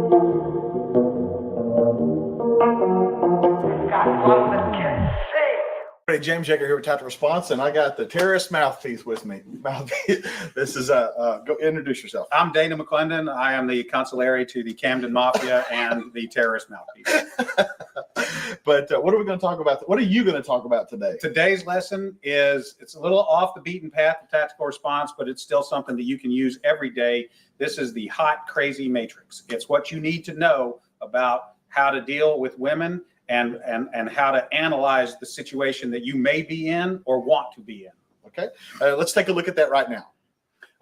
Hey, James Yeager here with Tactical Response, and I got the terrorist mouthpiece with me. This is go introduce yourself. I'm Dana McClendon. I am the consigliere to the Camden Mafia and the terrorist mouthpiece. But what are we going to talk about? What are you going to talk about today? Today's lesson it's a little off the beaten path of tactical response, but it's still something that you can use every day. This is the hot, crazy matrix. It's what you need to know about how to deal with women and how to analyze the situation that you may be in or want to be in. Okay, let's take a look at that right now.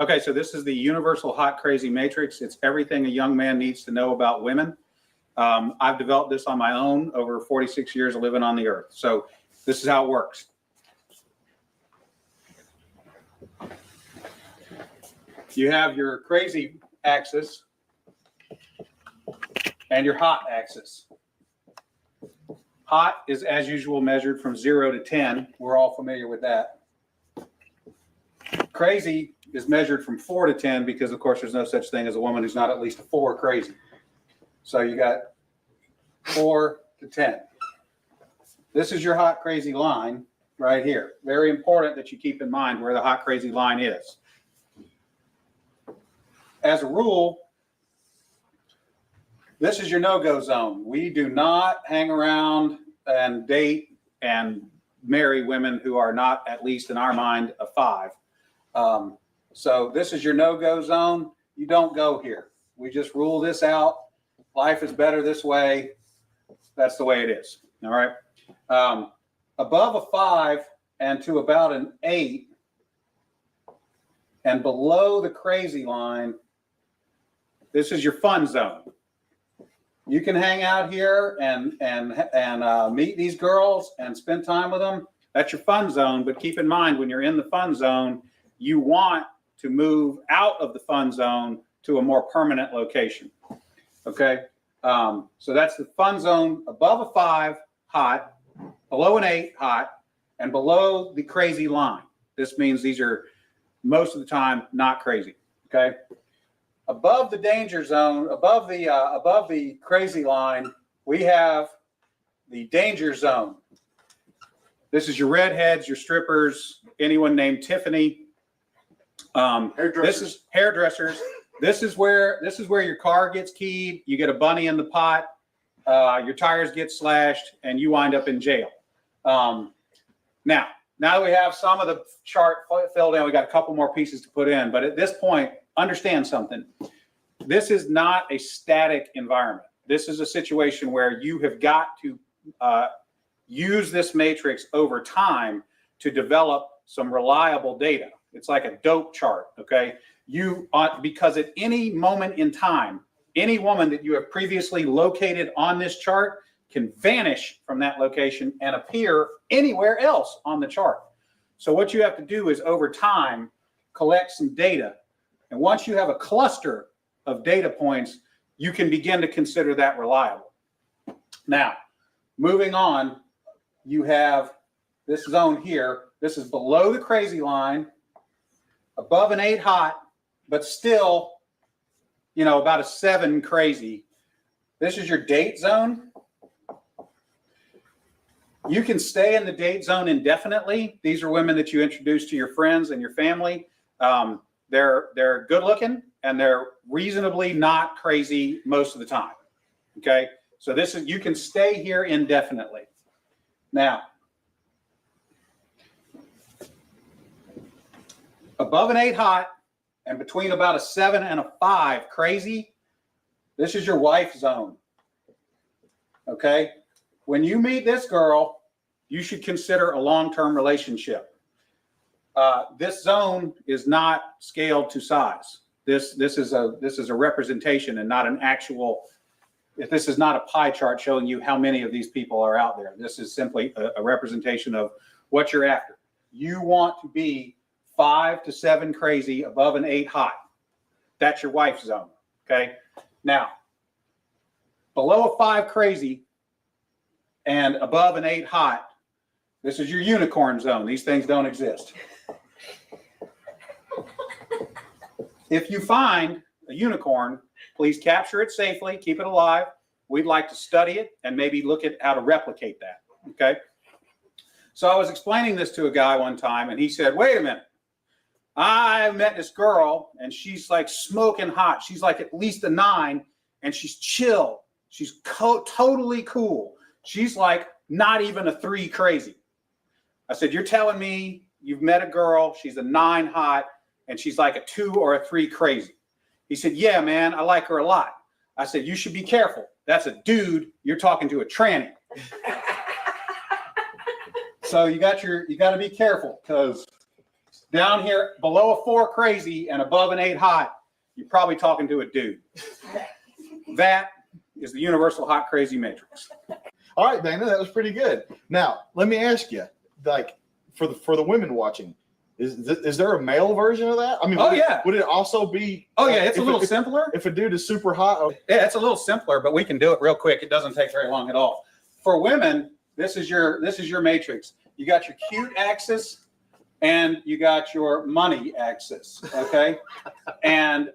Okay, so this is the universal hot, crazy matrix. It's everything a young man needs to know about women. I've developed this on my own over 46 years of living on the earth. So this is how it works. You have your crazy axis and your hot axis. Hot is, as usual, measured from 0 to 10. We're all familiar with that. Crazy is measured from 4 to 10 because, of course, there's no such thing as a woman who's not at least a 4 crazy. So you got 4 to 10. This is your hot, crazy line right here. Very important that you keep in mind where the hot, crazy line is. As a rule, this is your no-go zone. We do not hang around and date and marry women who are not, at least in our mind, a 5. So this is your no-go zone. You don't go here. We just rule this out. Life is better this way. That's the way it is. All right. Above a 5 and to about an 8 and below the crazy line, this is your fun zone. You can hang out here and meet these girls and spend time with them. That's your fun zone. But keep in mind, when you're in the fun zone, you want to move out of the fun zone to a more permanent location. Okay. So that's the fun zone above a 5, hot, below an 8, hot, and below the crazy line. This means these are most of the time not crazy. Okay. Above the danger zone, above the crazy line, we have the danger zone. This is your redheads, your strippers, anyone named Tiffany. This is hairdressers. This is where your car gets keyed. You get a bunny in the pot. Your tires get slashed, and you wind up in jail. Now that we have some of the chart filled in, we got a couple more pieces to put in. But at this point, understand something. This is not a static environment. This is a situation where you have got to use this matrix over time to develop some reliable data. It's like a dope chart, okay? Because at any moment in time, any woman that you have previously located on this chart can vanish from that location and appear anywhere else on the chart. So what you have to do is over time, collect some data. And once you have a cluster of data points, you can begin to consider that reliable. Now, moving on, you have this zone here. This is below the crazy line, above an 8 hot, but still, about a 7 crazy. This is your date zone. You can stay in the date zone indefinitely. These are women that you introduce to your friends and your family. They're good looking and they're reasonably not crazy most of the time. Okay, so you can stay here indefinitely. Now, above an 8 hot and between about a 7 and a 5 crazy, this is your wife zone. Okay, when you meet this girl, you should consider a long-term relationship. This zone is not scaled to size. This is a representation and not an actual. This is not a pie chart showing you how many of these people are out there. This is simply a representation of what you're after. You want to be 5 to 7 crazy, above an 8 hot. That's your wife zone. Okay. Now, below a 5 crazy and above an 8 hot, this is your unicorn zone. These things don't exist. If you find a unicorn Please capture it safely, keep it alive. We'd like to study it and maybe look at how to replicate that. Okay. So I was explaining this to a guy one time, and he said, wait a minute. I met this girl, and she's like smoking hot. She's like at least a 9, and she's chill. She's totally cool. She's like not even a 3 crazy. I said, you're telling me you've met a girl, she's a 9 hot, and she's like a 2 or a 3 crazy. He said, yeah, man, I like her a lot. I said, you should be careful. That's a dude. You're talking to a tranny. So you got to be careful, because down here below a 4 crazy and above an 8 hot, you're probably talking to a dude. That is the universal hot crazy matrix. All right, Dana, that was pretty good. Now, let me ask you, like for the women watching, is there a male version of that? I mean, would it also be? Oh yeah, it's a little simpler. If a dude is super hot, yeah, it's a little simpler, but we can do it real quick. It doesn't take very long at all. For women, this is your matrix. You got your cute axis, and you got your money axis. Okay, and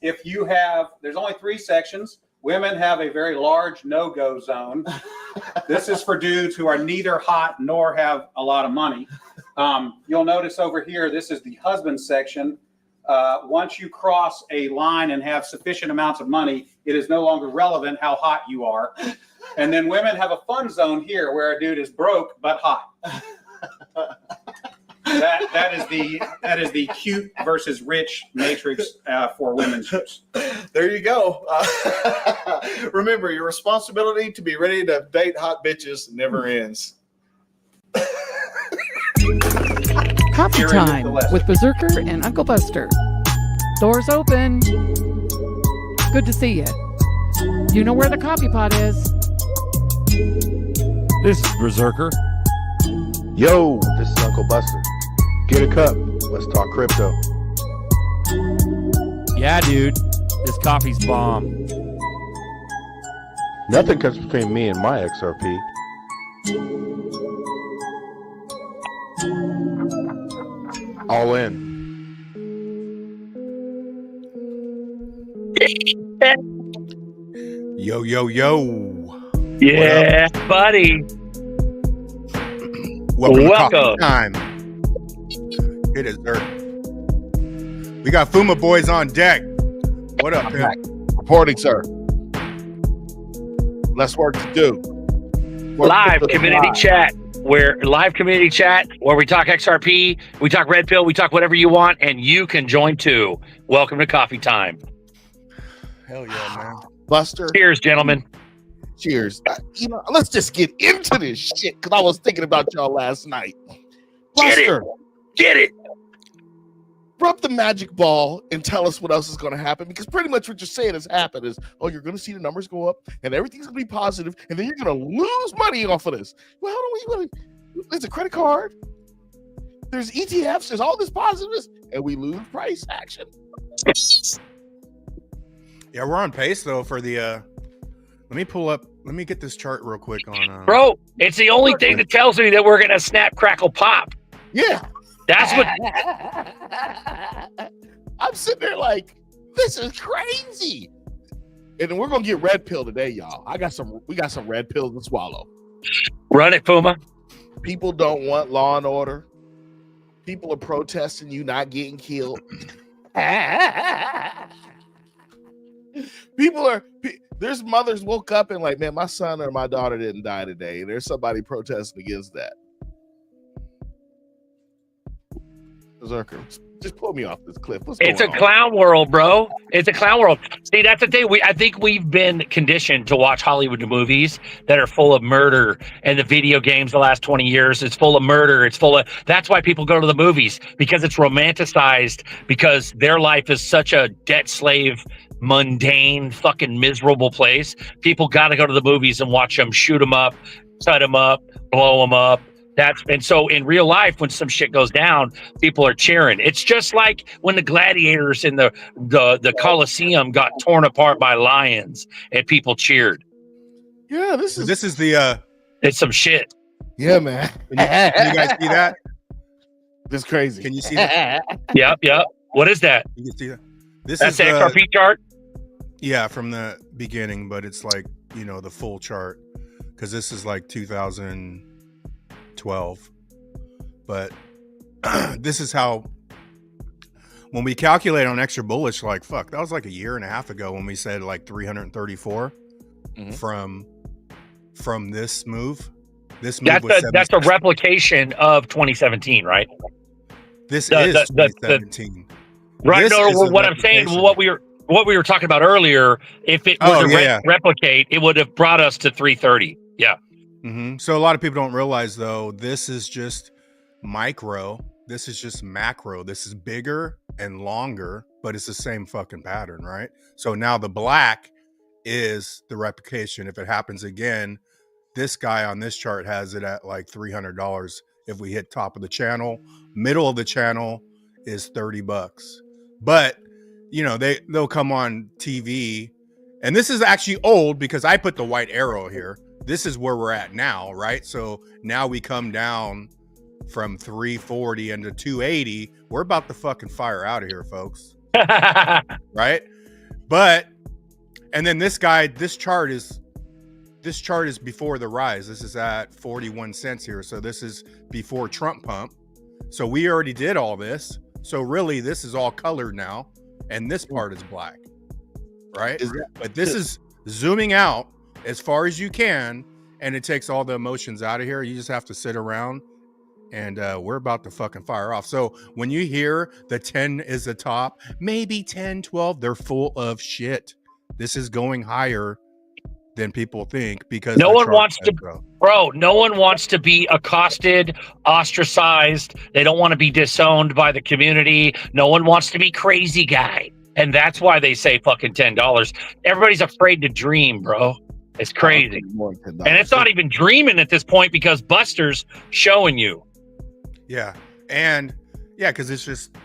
if you have, there's only 3 sections. Women have a very large no-go zone. This is for dudes who are neither hot nor have a lot of money. You'll notice over here, this is the husband section. Once you cross a line and have sufficient amounts of money, it is no longer relevant how hot you are. And then women have a fun zone here where a dude is broke but hot. That is the cute versus rich matrix for women's use. There you go. Remember, your responsibility to be ready to date hot bitches never ends. Coffee time with Berserker and Uncle Buster. Doors open. Good to see you. You know where the coffee pot is. This is Berserker. Yo, this is Uncle Buster. Get a cup. Let's talk crypto. Yeah, dude. This coffee's bomb. Nothing comes between me and my XRP. All in. Yo, yo, yo. Yeah, buddy. Welcome. To Welcome. Coffee Time. It is Earth. We got Fuma boys on deck. What up, man? Reporting, sir. Less work to do. Live community chat. Live community chat where we talk XRP, we talk red pill, we talk whatever you want, and you can join too. Welcome to Coffee Time. Hell yeah, man. Buster. Cheers, gentlemen. Cheers. Let's just get into this shit, because I was thinking about y'all last night. Buster, Get it. rub the magic ball and tell us what else is going to happen, because pretty much what you're saying has happened is, oh, you're going to see the numbers go up and everything's going to be positive, and then you're going to lose money off of this. Well, there's a credit card, there's ETFs, there's all this positiveness, and we lose price action. Yeah, we're on pace though for the let me get this chart real quick on Bro, it's the only thing that tells me that we're going to snap, crackle, pop. Yeah. That's what. I'm sitting there like, this is crazy. And then we're gonna get red pill today, y'all. We got some red pills to swallow. Run it, Puma. People don't want law and order. People are protesting you not getting killed. There's mothers woke up and like, man, my son or my daughter didn't die today. There's somebody protesting against that. Berserker, just pull me off this cliff. It's a clown world, bro. It's a clown world. See, that's the thing. I think we've been conditioned to watch Hollywood movies that are full of murder, and the video games the last 20 years is full of murder. That's why people go to the movies, because it's romanticized, because their life is such a debt slave, mundane, fucking miserable place. People got to go to the movies and watch them shoot them up, cut them up, blow them up. And so in real life, when some shit goes down, people are cheering. It's just like when the gladiators in the Colosseum got torn apart by lions and people cheered. Yeah, this is the it's some shit. Yeah, man. Can you guys see that? This is crazy. Can you see that? Yep. What is that? You can see that. That's the XRP chart. Yeah, from the beginning, but it's like, you know, the full chart, because this is like 2012. But this is how, when we calculate on extra bullish, like, fuck, that was like a year and a half ago when we said like 334 from this move. This move that's a replication of 2017, right? This is 2017. Right. No, what I'm saying, what we were talking about earlier, if it were to replicate, it would have brought us to 330. Yeah. So a lot of people don't realize, though, this is just micro. This is just macro. This is bigger and longer, but it's the same fucking pattern, right? So now the black is the replication. If it happens again, this guy on this chart has it at like $300 if we hit top of the channel. Middle of the channel is $30. But, you know, they'll come on TV, and this is actually old because I put the white arrow here. This is where we're at now, right? So now we come down from 340 into 280. We're about to fucking fire out of here, folks. Right? But, and then this chart is before the rise. This is at 41 cents here. So this is before Trump pump. So we already did all this. So really, this is all colored now, and this part is black, right? But this is zooming out as far as you can, and it takes all the emotions out of here. You just have to sit around, and we're about to fucking fire off. So when you hear the 10 is the top, maybe 10, 12, they're full of shit. This is going higher than people think, because no one wants to, bro. No one wants to be accosted, ostracized. They don't want to be disowned by the community. No one wants to be crazy guy, and that's why they say fucking $10. Everybody's afraid to dream, bro. It's crazy, and it's not even dreaming at this point because Buster's showing you. Yeah, and yeah, because it's just,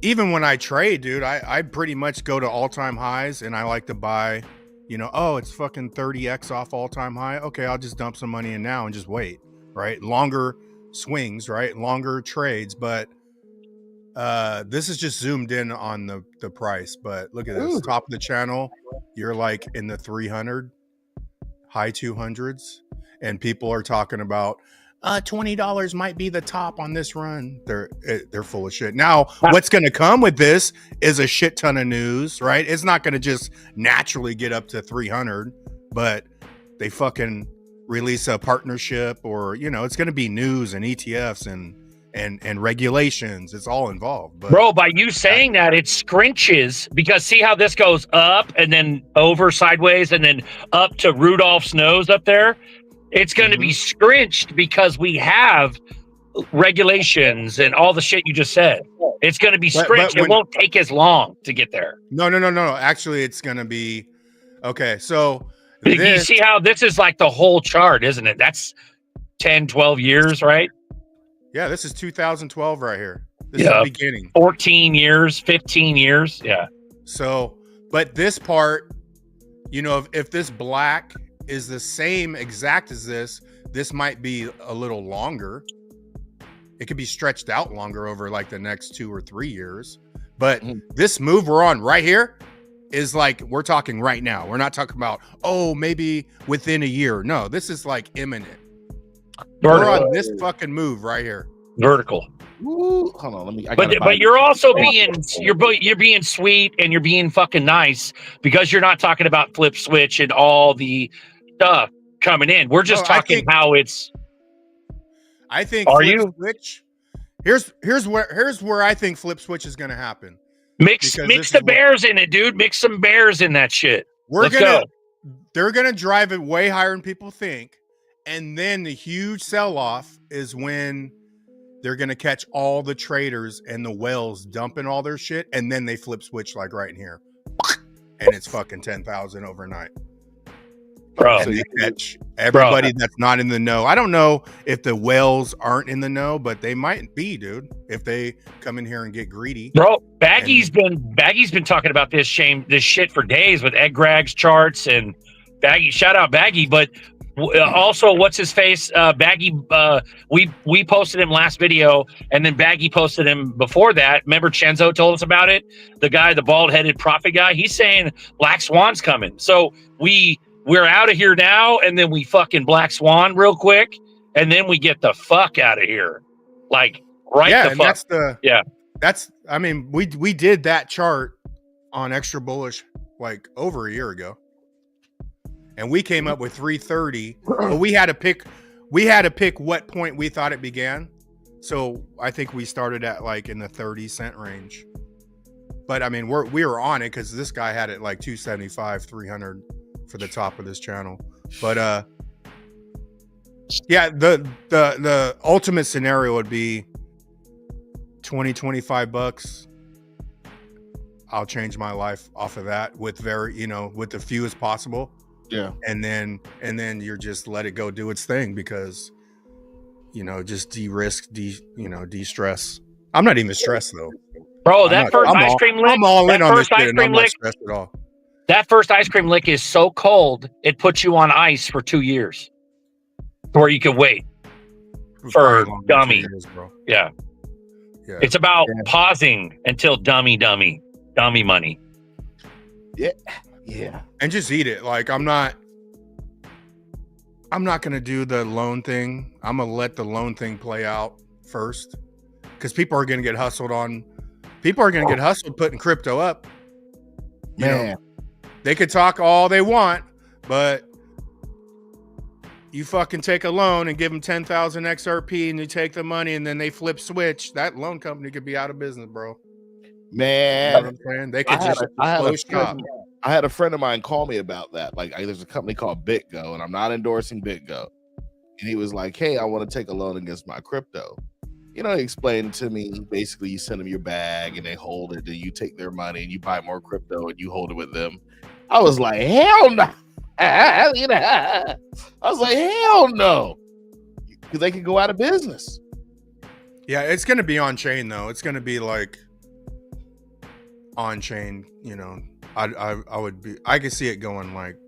even when I trade, dude, I pretty much go to all-time highs, and I like to buy. You know, oh, it's fucking 30x off all-time high. Okay, I'll just dump some money in now and just wait, right? Longer swings, right? Longer trades, but this is just zoomed in on the price. But look at this, top of the channel, you're like in the 300, high 200s, and people are talking about $20 might be the top on this run. They're full of shit. Now, what's going to come with this is a shit ton of news, right? It's not going to just naturally get up to 300, but they fucking release a partnership, or, you know, it's going to be news and ETFs and regulations. It's all involved. But, bro, by you saying that, it scrunches, because see how this goes up and then over sideways and then up to Rudolph's nose up there? It's going to be scrunched because we have regulations and all the shit you just said. It's going to be scrunched. It won't take as long to get there. No. Actually, it's going to be okay. So you see how this is like the whole chart, isn't it? That's 10, 12 years, right? Yeah, this is 2012 right here. This is the beginning. 14 years, 15 years. Yeah. So, but this part, you know, if this black is the same exact as this might be a little longer. It could be stretched out longer over like the next 2 or 3 years. But this move we're on right here is like, we're talking right now. We're not talking about, oh, maybe within a year. No, this is like imminent. We're on this fucking move right here. Vertical. Ooh, hold on, but you're also being you're being sweet, and you're being fucking nice, because you're not talking about flip switch and all the stuff coming in. We're just talking how it's. I think flip switch. Here's where I think flip switch is going to happen. Mix the bears in it, dude. Mix some bears in that shit. They're gonna drive it way higher than people think, and then the huge sell off is when they're gonna catch all the traders and the whales dumping all their shit, and then they flip switch like right in here, and it's fucking 10,000 overnight. Bro, and they catch everybody that's not in the know. I don't know if the whales aren't in the know, but they might be, dude. If they come in here and get greedy, bro. Baggy's been talking about this shit for days with Egg Grag's charts and Baggy. Shout out Baggy, but Also, what's his face? Baggy. We posted him last video, and then Baggy posted him before that. Remember, Chenzo told us about it. The guy, the bald-headed prophet guy. He's saying Black Swan's coming. So we're out of here now, and then we fucking Black Swan real quick, and then we get the fuck out of here. Like Yeah, the and fuck. that's I mean, we did that chart on Extra Bullish like over a year ago. And we came up with 330, but we had to pick what point we thought it began. So I think we started at like in the 30-cent range. But I mean, we were on it because this guy had it like 275, 300 for the top of this channel. But yeah, the ultimate scenario would be 20, 25 bucks. I'll change my life off of that with with the fewest possible. Yeah. And then you're just let it go do its thing because just de-risk, de-stress. I'm not even stressed though. Bro, that first ice cream lick. I'm all in on this shit and I'm not lick, stressed at all. That first ice cream lick is so cold, it puts you on ice for 2 years. Where you can wait for dummy. Bro. Yeah. It's about pausing until dummy money. Yeah. And just eat it. Like I'm not gonna do the loan thing. I'm gonna let the loan thing play out first. Because people are gonna get hustled putting crypto up. Man. They could talk all they want, but you fucking take a loan and give them 10,000 XRP and you take the money and then they flip switch. That loan company could be out of business, bro. Man. You know what I'm saying? They could I had a friend of mine call me about that. Like, there's a company called BitGo, and I'm not endorsing BitGo. And he was like, hey, I want to take a loan against my crypto. He explained to me, basically, you send them your bag and they hold it, and you take their money and you buy more crypto and you hold it with them. I was like, hell no. I was like, hell no. Because they could go out of business. Yeah, it's going to be on chain, though. It's going to be like on chain, I could see it going like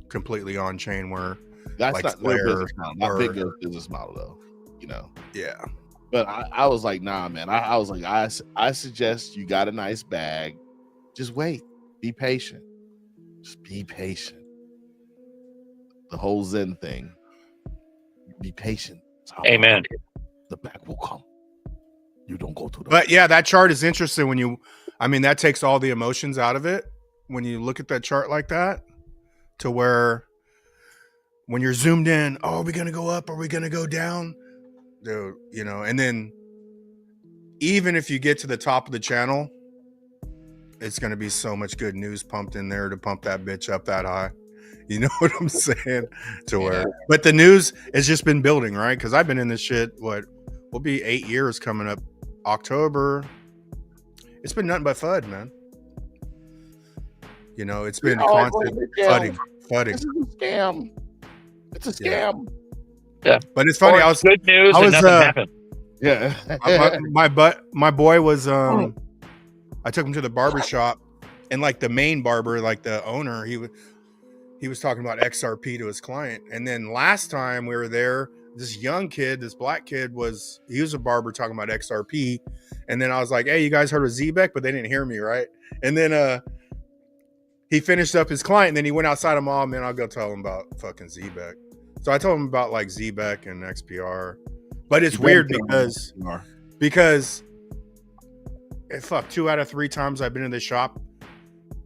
completely on chain where that's like not their business model, not BitGo's business model though, Yeah. But I was like, nah, man. I was like, I suggest you got a nice bag. Just wait. Be patient. Just be patient. The whole Zen thing. Be patient. Amen. The bag will come. You don't go to the But yeah, that chart is interesting that takes all the emotions out of it. When you look at that chart like that, to where when you're zoomed in, are we going to go up? Are we going to go down? Dude, and then even if you get to the top of the channel, it's going to be so much good news pumped in there to pump that bitch up that high. You know what I'm saying? But the news has just been building, right? Because I've been in this shit, will be 8 years coming up October. It's been nothing but FUD, man. It's been constant fudding. It's a scam. It's a scam. Yeah. But it's funny. Good news and nothing happened. Yeah. my boy was I took him to the barber shop, and like the main barber, like the owner, he was talking about XRP to his client. And then last time we were there, this young kid, this black kid was a barber talking about XRP. And then I was like, hey, you guys heard of ZBEC? But they didn't hear me, right? And then he finished up his client, and then he went outside of mom, man, I'll go tell him about fucking ZBEC. So I told him about like ZBEC and XPR. But it's weird because 2 out of 3 times I've been in this shop,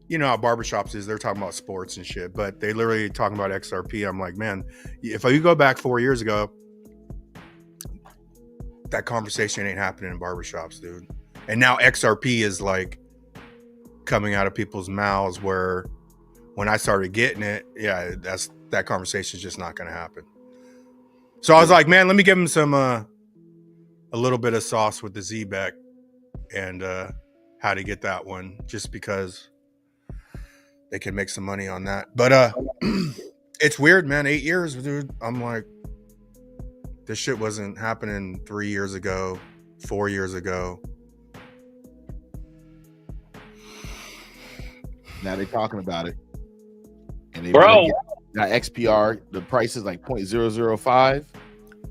you know how barbershops is, they're talking about sports and shit, but they literally talking about XRP. I'm like, man, if you go back 4 years ago, that conversation ain't happening in barbershops, dude. And now XRP is like coming out of people's mouths, where when I started getting it, that conversation is just not going to happen. So I was like, man, let me give him some a little bit of sauce with the ZBEC and how to get that one, just because they can make some money on that. But it's weird, man. 8 years, dude. I'm like, this shit wasn't happening 3 years ago, 4 years ago. Now they're talking about it. And Now XPR, the price is like 0.005.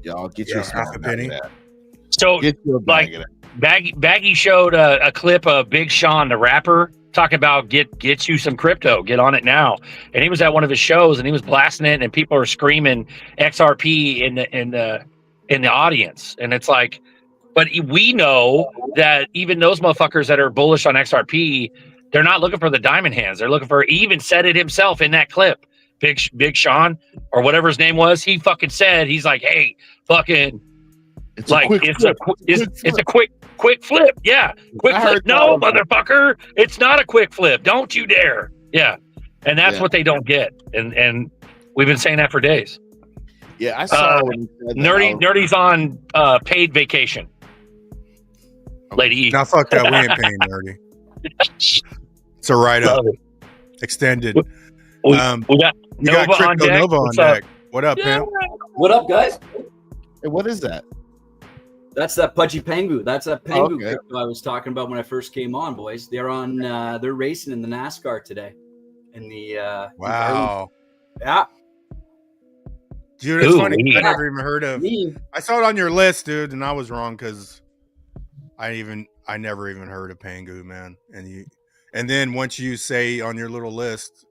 Y'all get you a half a penny. So like Baggy showed a clip of Big Sean, the rapper, talking about get you some crypto, get on it now. And he was at one of his shows and he was blasting it, and people are screaming XRP in the audience. And it's like, but we know that even those motherfuckers that are bullish on XRP, they're not looking for the diamond hands. They're looking for, he even said it himself in that clip. Big Sean or whatever his name was, he fucking said, he's like, hey, fucking, it's like it's a quick flip. Yeah, quick flip. No, motherfucker, it's not a quick flip. Don't you dare. Yeah, and that's what they don't get. And we've been saying that for days. Yeah, I saw Nerdy's on paid vacation. Lady E. Now fuck that, we ain't paying Nerdy. It's a write-up. Extended. We got Nova on deck. Nova on deck. What up, pimp? What up, guys? Hey, what is that? That's that Pudgy Pengu. That's that Pengu crypto I was talking about when I first came on, boys. They're on. They're racing in the NASCAR today. In the wow. Yeah. Dude, it's funny. I never even heard of. I saw it on your list, dude, and I was wrong because I never even heard of Pengu, man. And then once you say on your little list,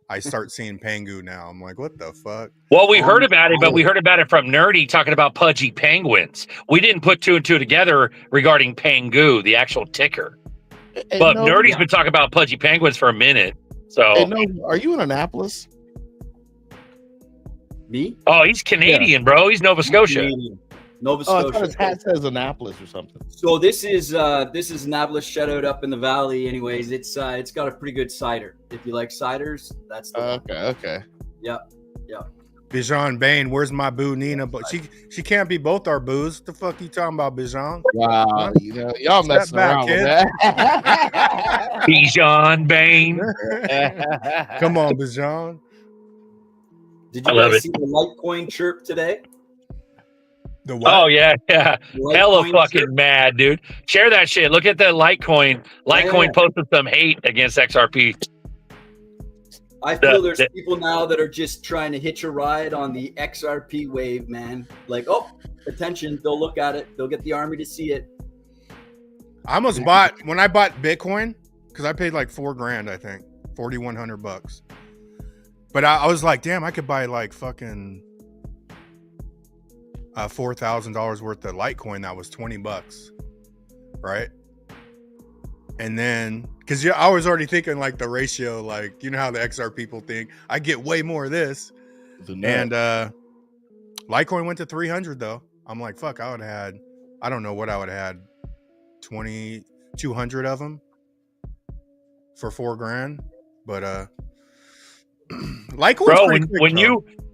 I start seeing Pengu now. I'm like, what the fuck? Well, we heard about it, but we heard about it from Nerdy talking about pudgy penguins. We didn't put two and two together regarding Pengu, the actual ticker. But Nerdy's been talking about pudgy penguins for a minute. So, are you in Annapolis? Me? Oh, he's Canadian, bro. He's Nova Scotia. Nova Scotia. I thought his hat says Annapolis or something. So this is Annapolis, shout out up in the valley. Anyways, it's got a pretty good cider. If you like ciders, that's the one. Okay. Yep. Bijan Bain, where's my boo Nina? But she can't be both our boos. The fuck you talking about, Bijan? Wow, y'all messing around with that. Bijan Bain. Come on, Bijan. Did you guys see the Litecoin chirp today? The what? Oh yeah. Hella fucking mad, dude. Share that shit. Look at the Litecoin. Litecoin posted some hate against XRP. I feel there's people now that are just trying to hitch a ride on the XRP wave, man. Like, oh, attention, they'll look at it. They'll get the army to see it. I almost bought, when I bought Bitcoin, because I paid like $4,000, I think, $4,100. But I was like, damn, I could buy like fucking $4,000 worth of Litecoin. That was $20, right? And then, because I was already thinking like the ratio, like, you know how the XR people think, I get way more of this. And Litecoin went to 300 though. I'm like, fuck, I would have had, I don't know what I would have had, 200 of them for $4,000. But Litecoin's bro, pretty quick,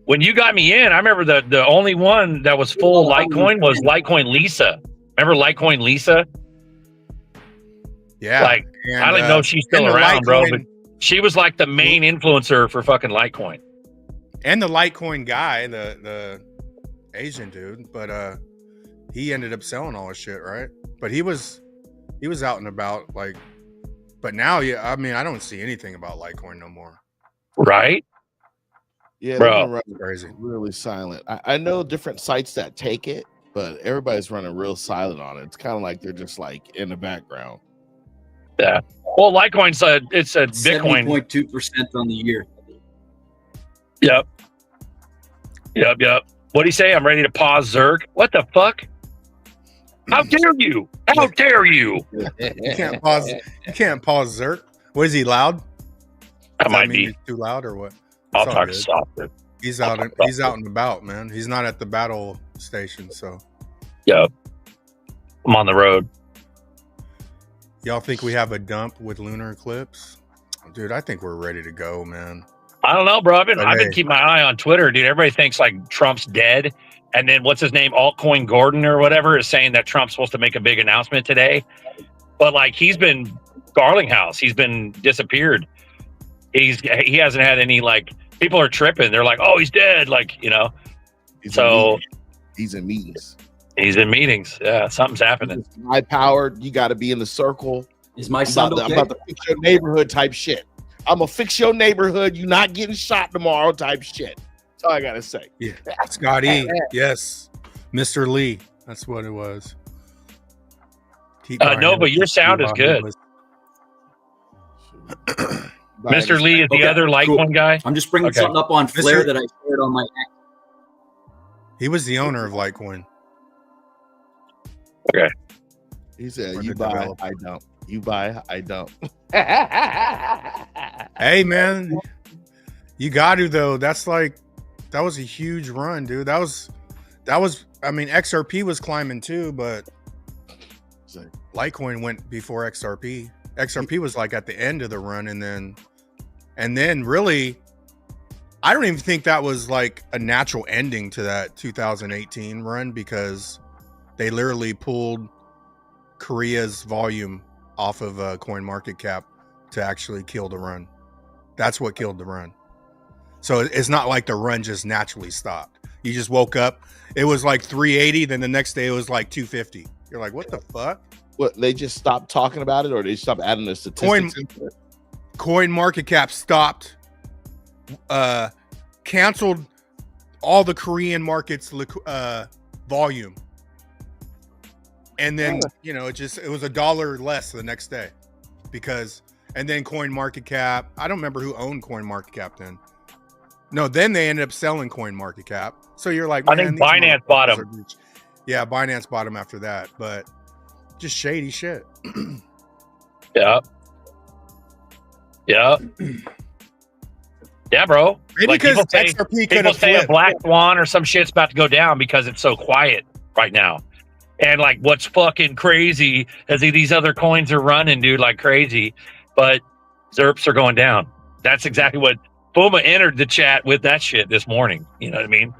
when you got me in, I remember the only one that was full Litecoin was Litecoin Lisa. Remember Litecoin Lisa? Yeah. Like, I don't know if she's still around, bro, but she was like the main influencer for fucking Litecoin. And the Litecoin guy, the Asian dude, but he ended up selling all his shit, right? But he was out and about, like, but now, yeah, I mean, I don't see anything about Litecoin no more. Right? Yeah, bro, crazy. Really silent. I know different sites that take it, but everybody's running real silent on it. It's kind of like they're just like in the background. Yeah. Well, Litecoin's it's a Bitcoin 70.2% on the year. Yep. What do you say? I'm ready to pause ZRK. What the fuck? How dare you? How dare you? You can't pause. You can't pause ZRK. What is he loud? That might be he's too loud or what? I'll talk softer. He's out and about, man. He's not at the battle station, so. Yep. I'm on the road. Y'all think we have a dump with lunar eclipse? Dude, I think we're ready to go, man. I don't know, bro. I've been keeping my eye on Twitter, dude. Everybody thinks like Trump's dead. And then what's his name? Altcoin Gordon or whatever is saying that Trump's supposed to make a big announcement today. But like he's been Garlinghouse. He's been disappeared. He hasn't had any, like, people are tripping. They're like, oh, he's dead. Like, you know. He's in meetings. He's in meetings. Yeah, something's happening. High powered. You got to be in the circle. Is my son about to fix your neighborhood type shit. I'm gonna fix your neighborhood. You not getting shot tomorrow type shit. That's all I gotta say. Yeah, Scott E. Yes, Mr. Lee. That's what it was. No, but your sound is good. Mr. Lee is the other Litecoin guy. I'm just bringing something up on Flare that I shared on my. He was the owner of Litecoin. Okay. He said, "You buy, I don't. You buy, I don't." Hey, man, you got to though. That was a huge run, dude. That was. I mean, XRP was climbing too, but Litecoin went before XRP. XRP was like at the end of the run, and then really, I don't even think that was like a natural ending to that 2018 run, because they literally pulled Korea's volume off of CoinMarketCap to actually kill the run. That's what killed the run. So it's not like the run just naturally stopped. You just woke up, it was like 380, then the next day it was like 250. You're like, what the fuck? What, they just stopped talking about it, or they stopped adding the statistics? CoinMarketCap stopped, canceled all the Korean markets volume. And then, you know, it was $1 less the next day, and then CoinMarketCap, I don't remember who owned CoinMarketCap then. No, then they ended up selling CoinMarketCap. So you're like, I think Binance bought them. Yeah, Binance bought them after that, but just shady shit. Yeah. Yeah, bro. Maybe like because people say a black swan or some shit's about to go down because it's so quiet right now. And like, what's fucking crazy is these other coins are running, dude, like crazy, but ZRPs are going down. That's exactly what Boma entered the chat with that shit this morning. You know what I mean?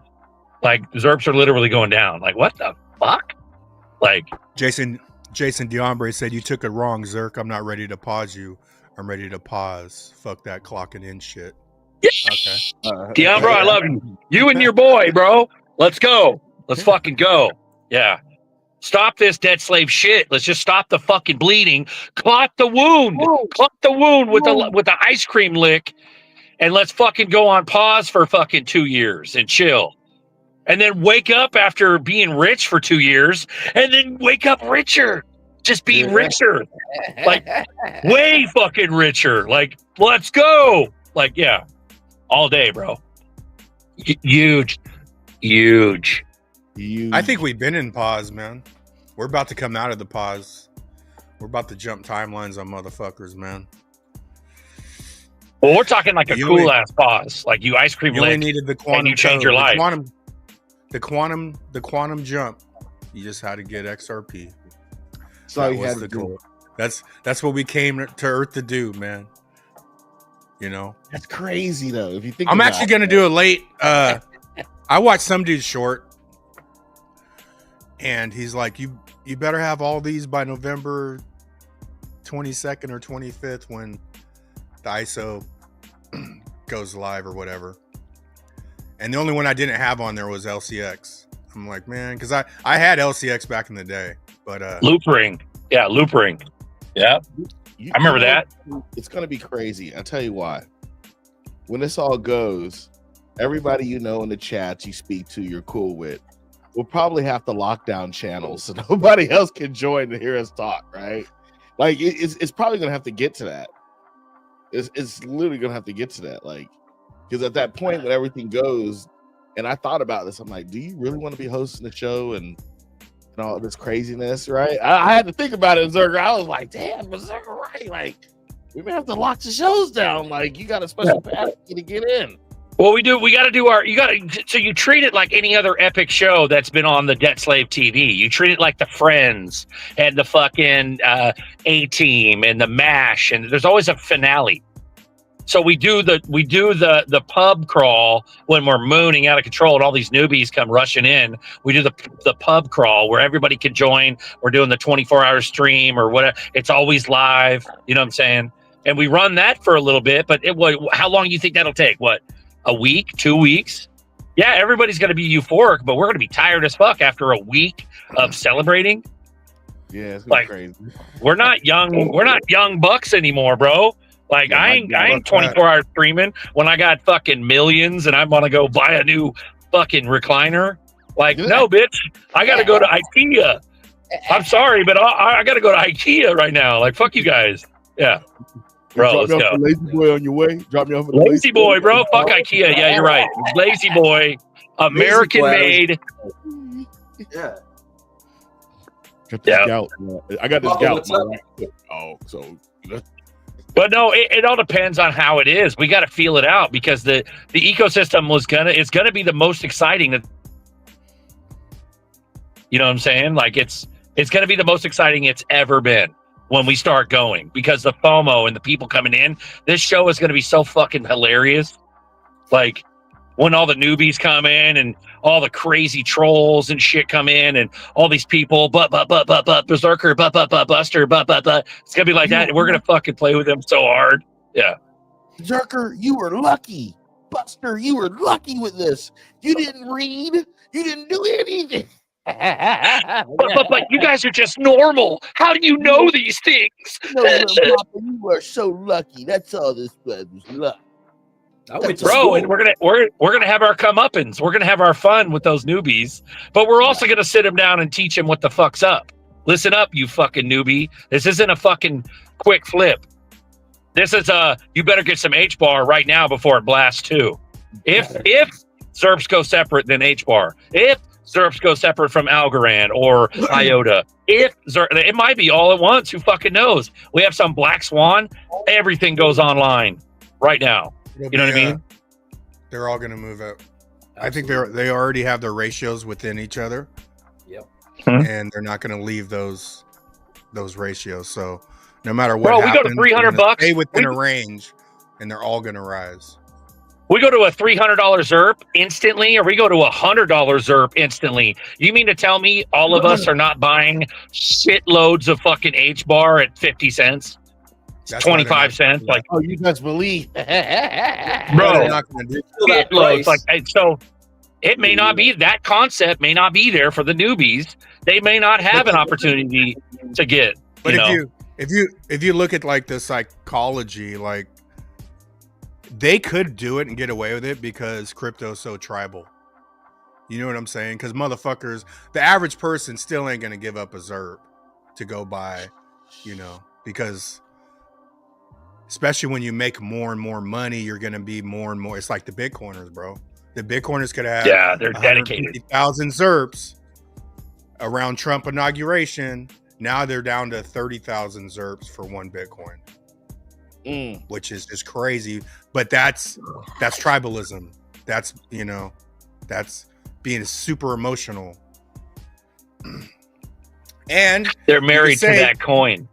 Like, ZRPs are literally going down. Like, what the fuck? Like, Jason Diombre said, "You took it wrong, Zerk. I'm not ready to pause you. I'm ready to pause. Fuck that clocking in shit." Okay. Diombre, I love you. You and your boy, bro. Let's go. Let's fucking go. Yeah. Stop this debt slave shit. Let's just stop the fucking bleeding. Clot the wound. Clot the wound with the ice cream lick. And let's fucking go on pause for fucking 2 years and chill. And then wake up after being rich for 2 years, and then wake up richer. Just be richer. Like, way fucking richer. Like, let's go. Like, yeah. All day, bro. Huge. I think we've been in pause, man. We're about to come out of the pause. We're about to jump timelines on motherfuckers, man. Well, we're talking like a cool ass pause. Like, you ice cream lick needed the quantum, and you change your life. The quantum jump. You just had to get XRP. So you had to do. That's what we came to Earth to do, man. You know, that's crazy though. If you think I'm actually gonna do a late. I watched some dude short, and he's like, "You better have all these by November 22nd or 25th when the ISO goes live or whatever." And the only one I didn't have on there was LCX. I'm like, man, because I had LCX back in the day, but loop ring. Yeah. I remember that. It's gonna be crazy. I'll tell you why. When this all goes, everybody you know in the chats you speak to, you're cool with, we'll probably have to lock down channels so nobody else can join to hear us talk, right? Like it's probably gonna have to get to that. It's literally gonna have to get to that, like, because at that point when everything goes, and I thought about this, I'm like, do you really want to be hosting the show and all this craziness, right? I had to think about it, Zerker. I was like, damn, but Zerker, right? Like, we may have to lock the shows down. Like, you got a special pass to get in. Well, we got to do so you treat it like any other epic show that's been on the Debt Slave TV. You treat it like the Friends and the fucking A-Team and the MASH, and there's always a finale. So we do the pub crawl when we're mooning out of control and all these newbies come rushing in. We do the pub crawl where everybody can join. We're doing the 24-hour stream or whatever. It's always live. You know what I'm saying? And we run that for a little bit, but how long do you think that'll take? What, a week, 2 weeks? Yeah, everybody's going to be euphoric, but we're going to be tired as fuck after a week of celebrating. Yeah, it's like crazy. We're not young bucks anymore, bro. Like Yeah, I ain't 24 hours streaming when I got fucking millions and I want to go buy a new fucking recliner. Like, no, bitch, I got to go to IKEA. I'm sorry, but I got to go to IKEA right now. Like, fuck you guys. Yeah. Bro, let's go. Lazy Boy on your way. Drop me off at the Lazy Boy, bro. Fuck IKEA. Yeah, you're right. Lazy Boy, American made. Yeah. Got this gout. I got this gout. Oh, so. But no, it all depends on how it is. We got to feel it out because the ecosystem it's gonna be the most exciting. You know what I'm saying? Like it's gonna be the most exciting it's ever been when we start going because the FOMO and the people coming in. This show is gonna be so fucking hilarious. Like when all the newbies come in and all the crazy trolls and shit come in and all these people, Berserker, Buster, it's gonna be like that. And we're gonna fucking play with them so hard. Yeah. Berserker, you were lucky. Buster, you were lucky with this. You didn't read. You didn't do anything. But you guys are just normal. How do you know these things? No, Papa, you are so lucky. That's all this was luck. Bro, and we're gonna have our comeuppance. We're gonna have our fun with those newbies, but we're also gonna sit them down and teach them what the fuck's up. Listen up, you fucking newbie. This isn't a fucking quick flip. This is you better get some H bar right now before it blasts too. If ZRPs go separate, then H bar. If ZRPs go separate from Algorand or IOTA, it might be all at once. Who fucking knows? We have some black swan. Everything goes online right now. You know what I mean? They're all going to move out. Absolutely. I think they already have their ratios within each other. Yep. And they're not going to leave those ratios. So no matter what happens, we go to $300. Stay within a range, and they're all going to rise. We go to a $300 ZRP instantly, or we go to a $100 ZRP instantly. You mean to tell me all of us are not buying shitloads of fucking H bar at 50 cents? That's 25 cents. Like, oh, you guys believe, bro? Shitloads. Like, so it may not be that concept. May not be there for the newbies. They may not have an opportunity to get. But if you look at like the psychology, like they could do it and get away with it because crypto's so tribal. You know what I'm saying? Because motherfuckers, the average person still ain't gonna give up a ZRP to go buy, because. Especially when you make more and more money, you're going to be more and more. It's like the Bitcoiners, bro. The Bitcoiners could have they're dedicated 150,000 ZRPs around Trump inauguration. Now they're down to 30,000 ZRPs for one Bitcoin, which is just crazy. But that's tribalism. That's that's being super emotional. And they're married to that coin.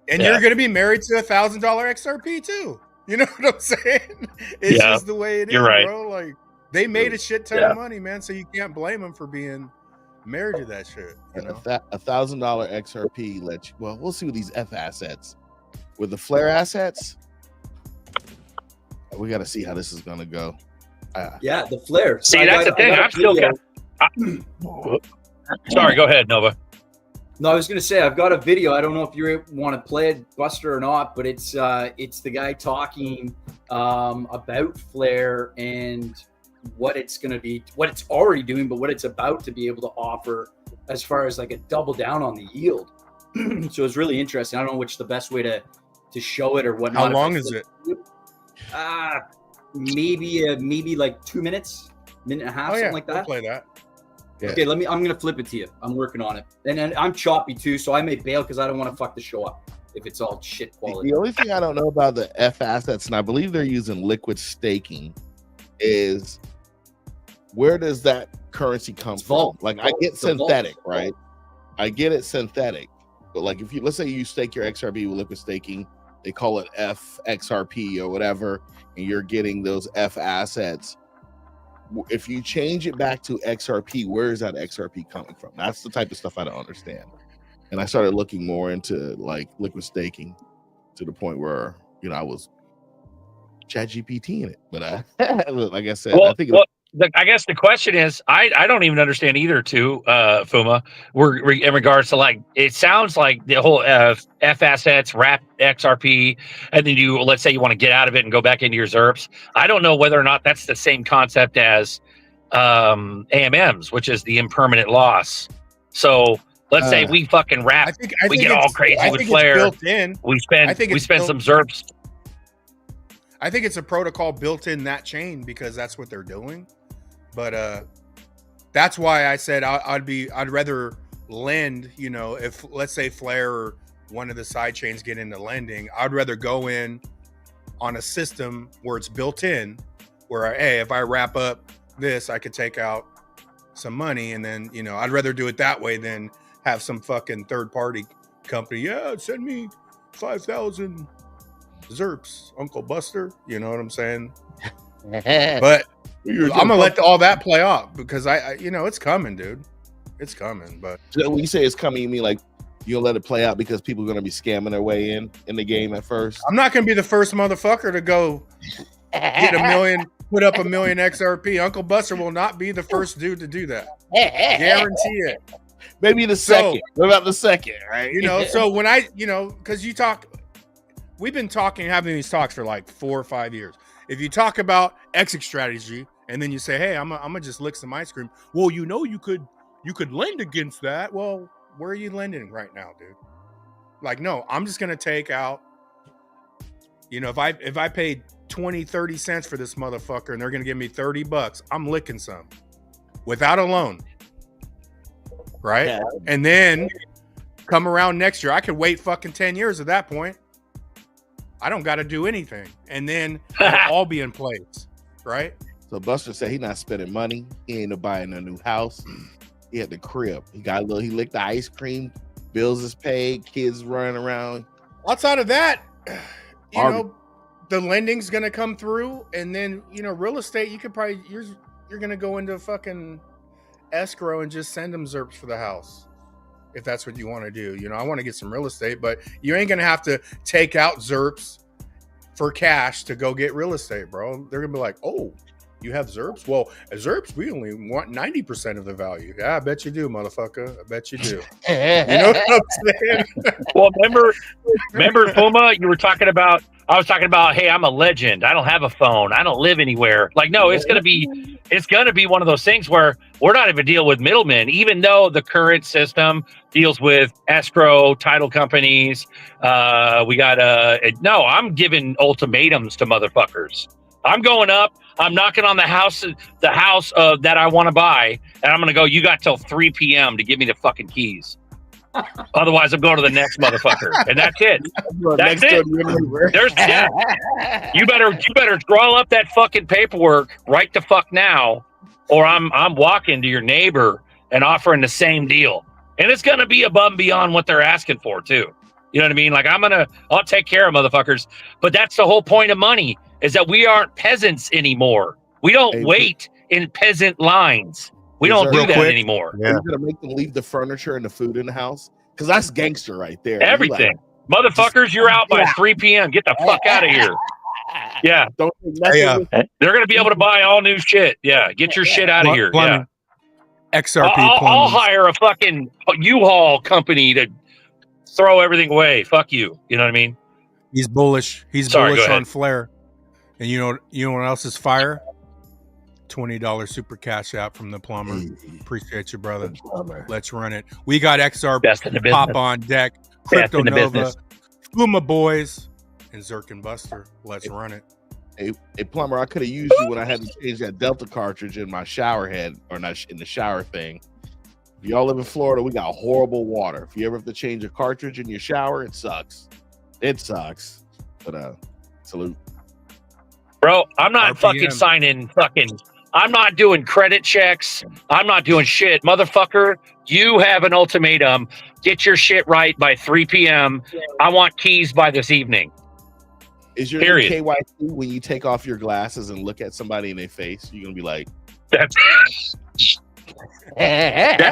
And you're going to be married to $1,000 XRP too. You know what I'm saying? It's just the way it is, right, bro. Like they made a shit ton of money, man. So you can't blame them for being married to that shit. $1,000 XRP lets you. Well, we'll see with these F assets. With the Flare assets, we got to see how this is going to go. Yeah, the Flare. See, that's the thing. I'm still. Sorry, go ahead, Nova. No, I was going to say, I've got a video. I don't know if you want to play it, Buster, or not, but it's the guy talking about Flare and what it's going to be, what it's already doing, but what it's about to be able to offer as far as like a double down on the yield. So it's really interesting. I don't know which the best way to show it or whatnot. How long is it? Maybe like 2 minutes, minute and a half, something like that. I'll play that. Yeah. Okay, I'm gonna flip it to you. I'm working on it, and I'm choppy too, so I may bail because I don't want to fuck the show up if it's all shit quality. The only thing I don't know about the F assets, and I believe they're using liquid staking, is where does that currency come from? Like I get synthetic, right? I get it synthetic, but like if let's say you stake your XRP with liquid staking, they call it FXRP or whatever, and you're getting those F assets. If you change it back to XRP, where is that XRP coming from? That's the type of stuff I don't understand. And I started looking more into like liquid staking to the point where, I was ChatGPT in it. But like I said, I think I guess the question is, I don't even understand either. Too, Fuma. We're in regards to like, it sounds like the whole F assets, wrap XRP, and then let's say you want to get out of it and go back into your ZERPs. I don't know whether or not that's the same concept as AMMs, which is the impermanent loss. So let's say we fucking wrap, we get all crazy with Flare. Built in. We spend some ZERPs. I think it's a protocol built in that chain because that's what they're doing. But that's why I said I'd rather lend, you know, if let's say Flare or one of the side chains get into lending, I'd rather go in on a system where it's built in, where hey, if I wrap up this, I could take out some money, and then, you know, I'd rather do it that way than have some fucking third party company. Yeah, send me 5,000 ZERPs, Uncle Buster. You know what I'm saying? But I'm gonna let all that play off because I you know, it's coming, dude. It's coming. But when you say it's coming, you mean like you'll let it play out because people are gonna be scamming their way in the game at first? I'm not gonna be the first motherfucker to go get $1 million, put up $1 million XRP. Uncle Buster will not be the first dude to do that. Guarantee it. Maybe the second. What about the second? Right? You know, so when because we've been having these talks for like 4 or 5 years. If you talk about exit strategy and then you say, hey, I'm gonna just lick some ice cream. Well, you know, you could lend against that. Well, where are you lending right now, dude? Like, no, I'm just gonna take out, you know, if I paid 20, 30 cents for this motherfucker and they're gonna give me $30, I'm licking some without a loan. Right? Yeah. And then come around next year. I could wait fucking 10 years at that point. I don't got to do anything. And then it'll all be in place. Right? So Buster said he's not spending money. He ain't buying a new house. He had the crib. He licked the ice cream. Bills is paid. Kids running around. Outside of that, you know, the lending's going to come through. And then, you know, real estate, you could probably, you're going to go into fucking escrow and just send them ZERPs for the house if that's what you want to do. You know, I want to get some real estate, but you ain't gonna have to take out ZERPs for cash to go get real estate, bro. They're gonna be like, oh, you have ZERPs? Well, at ZERPs, we only want 90% of the value. Yeah, I bet you do, motherfucker. I bet you do. You know what I'm saying? Well, remember, Puma, I was talking about, hey, I'm a legend. I don't have a phone. I don't live anywhere. Like, no, it's gonna be one of those things where we're not even dealing with middlemen, even though the current system deals with escrow, title companies. I'm giving ultimatums to motherfuckers. I'm going up. I'm knocking on the house that I want to buy, and I'm gonna go. You got till 3 p.m. to give me the fucking keys. Otherwise, I'm going to the next motherfucker, and that's it. That's it. There's you better draw up that fucking paperwork right the fuck now, or I'm walking to your neighbor and offering the same deal, and it's gonna be above and beyond what they're asking for too. You know what I mean? Like I'll take care of motherfuckers, but that's the whole point of money is that we aren't peasants anymore. We don't wait in peasant lines. We don't do that anymore. Yeah. You're gonna make them leave the furniture and the food in the house because that's gangster right there. Everything, motherfuckers, you're out by 3 p.m. Get the fuck out of here. Yeah, they're gonna be able to buy all new shit. Yeah, get your shit out of here. Yeah, XRP. I'll hire a fucking U-Haul company to throw everything away. Fuck you. You know what I mean? He's bullish. He's bullish on Flare. And you know what else is fire? $20 super cash out from the plumber. Appreciate you, brother. Let's run it. We got XR pop on deck, Crypto Nova, Puma Boys, and ZRK Buster. Let's run it. Hey, plumber, I could have used you when I had to change that Delta cartridge in my shower head, or not in the shower thing. If y'all live in Florida, we got horrible water. If you ever have to change a cartridge in your shower, it sucks. It sucks. But salute. Bro, I'm not fucking signing I'm not doing credit checks. I'm not doing shit. Motherfucker, you have an ultimatum. Get your shit right by 3 p.m. I want keys by this evening. Is your KYC when you take off your glasses and look at somebody in their face, you're going to be like... That's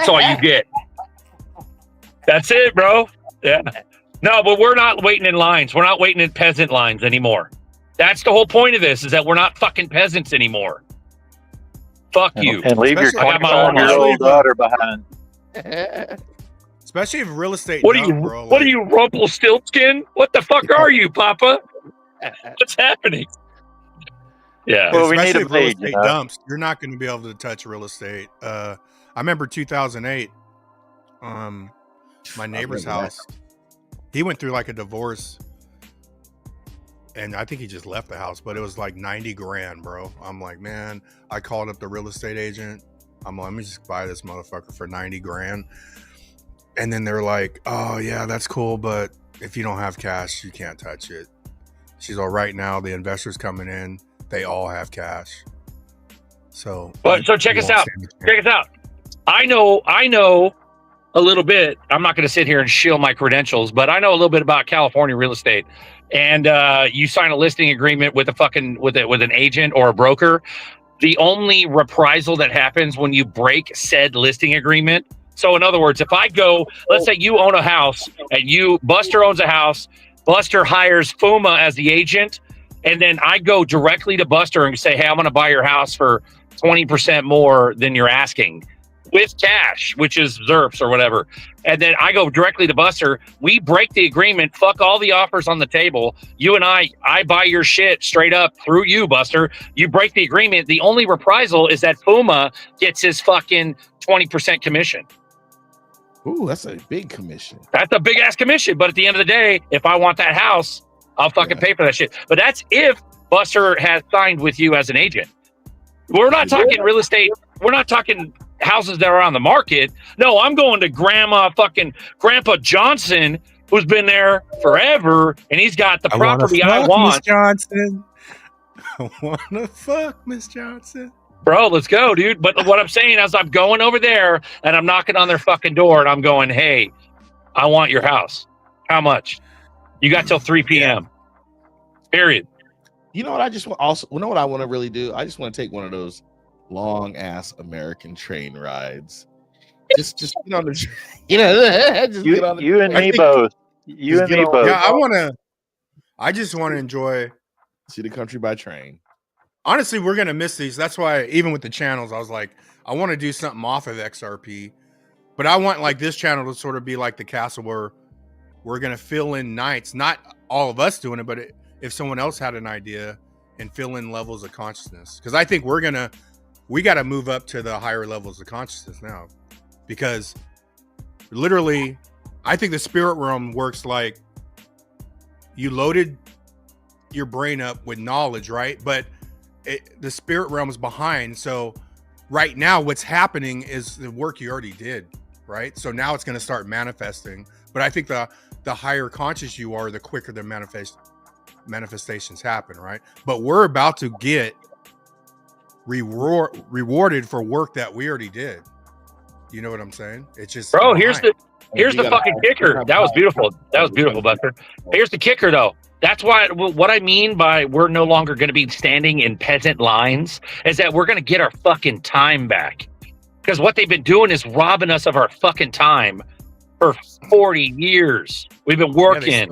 all you get. That's it, bro. Yeah. No, but we're not waiting in lines. We're not waiting in peasant lines anymore. That's the whole point of this, is that we're not fucking peasants anymore. Fuck you. And leave your Especially- I got my own 25-year-old daughter behind. Especially if real estate. What are dump, you? bro, What are like- you, Rumpelstiltskin? What the fuck are you, Papa? What's happening? Yeah. Well, we need Especially a if real maid, estate you know? dumps, you're not going to be able to touch real estate. I remember 2008. My neighbor's remember that. house. He went through like a divorce, and I think he just left the house. But it was like 90 grand, bro. I'm like, man. I called up the real estate agent. I'm like, let me just buy this motherfucker for 90 grand. And then they're like, oh yeah, that's cool, but if you don't have cash, you can't touch it. She's all right now. The investors coming in, they all have cash. So, But so check you us won't out. stand a Check us out. I know a little bit. I'm not going to sit here and shill my credentials, but I know a little bit about California real estate. And you sign a listing agreement with with an agent or a broker. The only reprisal that happens when you break said listing agreement. So in other words, if I go, let's say you own a house and Buster owns a house, Buster hires Fuma as the agent, and then I go directly to Buster and say, hey, I'm going to buy your house for 20% more than you're asking with cash, which is ZERPs or whatever. And then I go directly to Buster. We break the agreement. Fuck all the offers on the table. You and I buy your shit straight up through you, Buster. You break the agreement. The only reprisal is that Fuma gets his fucking 20% commission. Ooh, that's a big commission. That's a big ass commission. But at the end of the day, if I want that house, I'll fucking pay for that shit. But that's if Buster has signed with you as an agent. We're not talking real estate. We're not talking houses that are on the market. No, I'm going to Grandpa Johnson, who's been there forever, and he's got the property I want. Miss Johnson. I want to fuck Miss Johnson. Bro, let's go, dude. But what I'm saying is I'm going over there and I'm knocking on their fucking door and I'm going, hey, I want your house. How much? You got till 3 p.m. Period. You know what I just want also, you know what I want to really do? I just want to take one of those long ass American train rides. Just get on the just get on the You and me both. You and me both. Yeah, I just want to enjoy. See the country by train. Honestly, we're going to miss these. That's why even with the channels, I was like, I want to do something off of XRP, but I want like this channel to sort of be like the castle where we're going to fill in nights, not all of us doing it, but if someone else had an idea and fill in levels of consciousness. Cause I think we got to move up to the higher levels of consciousness now, because literally I think the spirit realm works like you loaded your brain up with knowledge, right? But the spirit realm is behind. So right now what's happening is the work you already did, right? So now it's going to start manifesting. But I think the higher conscious you are, the quicker the manifestations happen, right? But we're about to get rewarded for work that we already did. You know what I'm saying? It's just, bro, here's the fucking kicker. That was beautiful. That was beautiful, Buster. Here's the kicker though. That's why what I mean by we're no longer going to be standing in peasant lines is that we're going to get our fucking time back. Because what they've been doing is robbing us of our fucking time for 40 years. We've been working.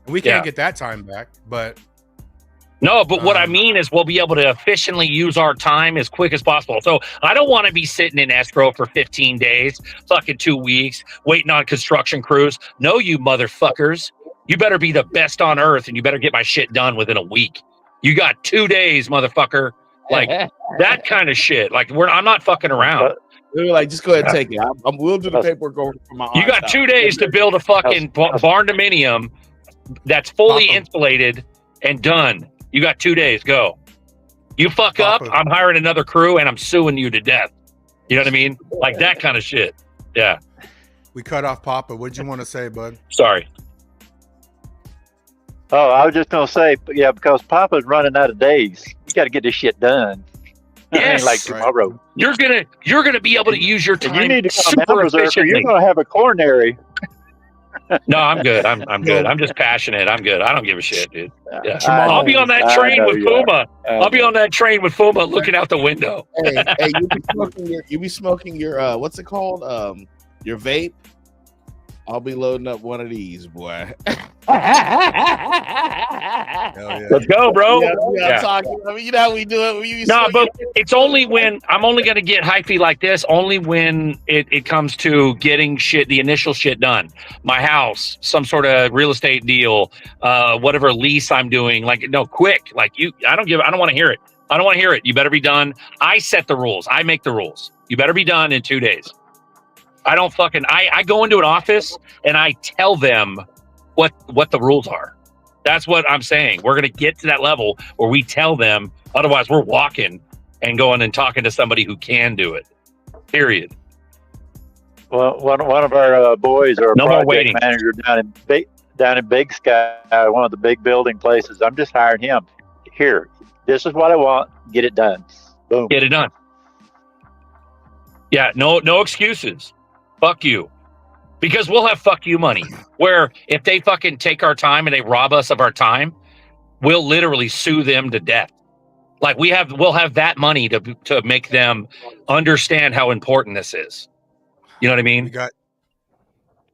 We can't get that time back, but no, but what I mean is we'll be able to efficiently use our time as quick as possible. So I don't want to be sitting in escrow for 15 days, fucking 2 weeks, waiting on construction crews. No, you motherfuckers. You better be the best on earth and you better get my shit done within a week. You got 2 days, motherfucker. Like that kind of shit. Like I'm not fucking around. We were like, just go ahead and take it. We'll do the paperwork over for my. You got 2 days to build a fucking barn dominium that's fully insulated and done. You got 2 days. Go. You fuck up, I'm hiring another crew and I'm suing you to death. You know what I mean? Like that kind of shit. Yeah. We cut off Papa. What'd you want to say, bud? Sorry. Oh, I was just gonna say, yeah, because Papa's running out of days. You got to get this shit done. Yes, like tomorrow. You're gonna be able to use your time. You need to come super down, efficiently. you're gonna have a coronary. No, I'm good. I'm good. I'm just passionate. I'm good. I don't give a shit, dude. Yeah. I'll be on that train with Fuma. I'll be on that train with Fuma looking out the window. Hey, you be smoking your what's it called? Your vape I'll be loading up one of these, boy. Let's go, bro. Yeah. Talking. I mean, you know how we do it. But it's only when I'm only going to get hyphy like this, only when it comes to getting shit, the initial shit done. My house, some sort of real estate deal, whatever lease I'm doing. Like, no, quick. Like I don't want to hear it. I don't want to hear it. You better be done. I set the rules. I make the rules. You better be done in 2 days. I don't fucking, I go into an office and I tell them what the rules are. That's what I'm saying. We're going to get to that level where we tell them, otherwise we're walking and going and talking to somebody who can do it. Period. Well, one of our boys or a project manager down in Big Sky, one of the big building places. I'm just hiring him. Here, this is what I want. Get it done. Boom. Get it done. Yeah, no excuses. Fuck you. Because we'll have fuck you money. Where if they fucking take our time and they rob us of our time, we'll literally sue them to death. Like we'll have that money to make them understand how important this is. You know what I mean?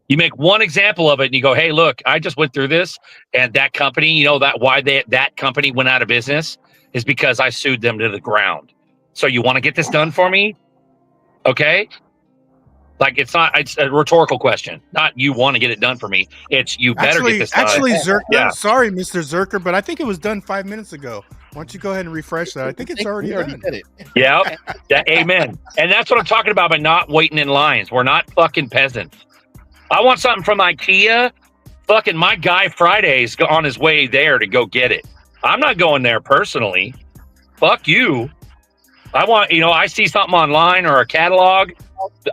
You make one example of it and you go, hey, look, I just went through this and that company, you know that company went out of business is because I sued them to the ground. So you want to get this done for me? Okay. Like it's a rhetorical question. Not you want to get it done for me. It's you better get this done. Actually, Zerker, sorry, Mr. Zerker, but I think it was done 5 minutes ago. Why don't you go ahead and refresh that? I think it's already done. Yeah. Amen. And that's what I'm talking about by not waiting in lines. We're not fucking peasants. I want something from IKEA. Fucking my guy Friday's on his way there to go get it. I'm not going there personally. Fuck you. I want, I see something online or a catalog.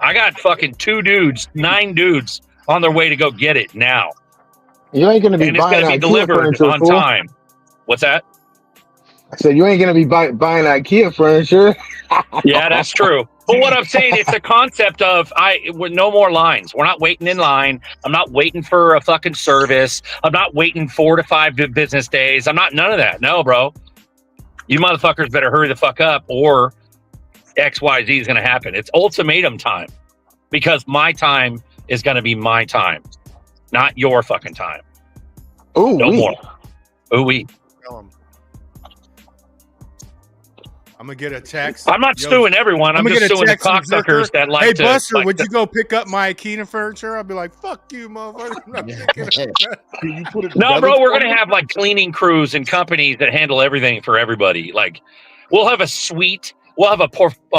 I got fucking 9 dudes on their way to go get it now. You ain't going to be and it's going to be delivered on time. What's that? I said, you ain't going to be buying IKEA furniture. Yeah, that's true. But what I'm saying, it's a concept of with no more lines. We're not waiting in line. I'm not waiting for a fucking service. I'm not waiting 4 to 5 business days. I'm not none of that. No, bro. You motherfuckers better hurry the fuck up or XYZ is going to happen. It's ultimatum time because my time is going to be my time, not your fucking time. Ooh, no more. Ooh, we. I'm gonna get a text. I'm not suing everyone. I'm just suing the cocksuckers that like. Hey, Buster, would you go pick up my IKEA furniture? I'll be like, "Fuck you, motherfucker." No, bro, we're gonna have like cleaning crews and companies that handle everything for everybody. Like, we'll have a suite. We'll have a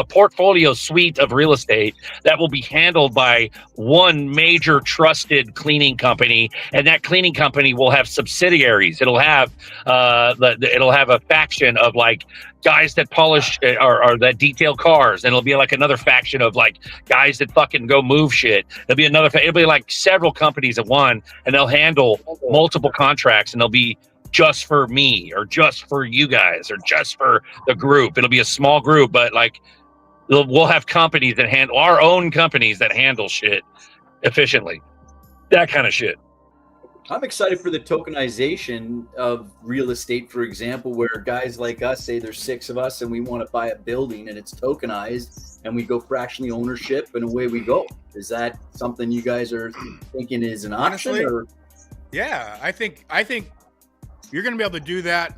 portfolio suite of real estate that will be handled by one major trusted cleaning company, and that cleaning company will have subsidiaries. It'll have a faction of like guys that polish or that detail cars, and it'll be like another faction of like guys that fucking go move shit. It'll be it'll be like several companies at one, and they'll handle multiple contracts, and they'll be just for me or just for you guys or just for the group. It'll be a small group, but like we'll have companies that handle our own companies that handle shit efficiently. That kind of shit. I'm excited for the tokenization of real estate, for example, where guys like us say there's 6 of us and we want to buy a building and it's tokenized and we go fractionally ownership and away we go. Is that something you guys are thinking is an option? Honestly, or? Yeah, I think you're going to be able to do that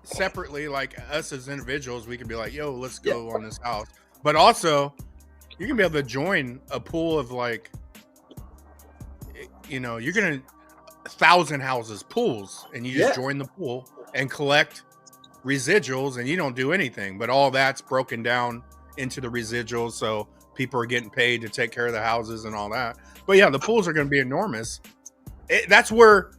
separately. Like us as individuals, we can be like, yo, let's go on this house. But also, you can be able to join a pool of like, you're going to 1,000 houses, pools, and you just join the pool and collect residuals and you don't do anything. But all that's broken down into the residuals. So people are getting paid to take care of the houses and all that. But yeah, the pools are going to be enormous. That's where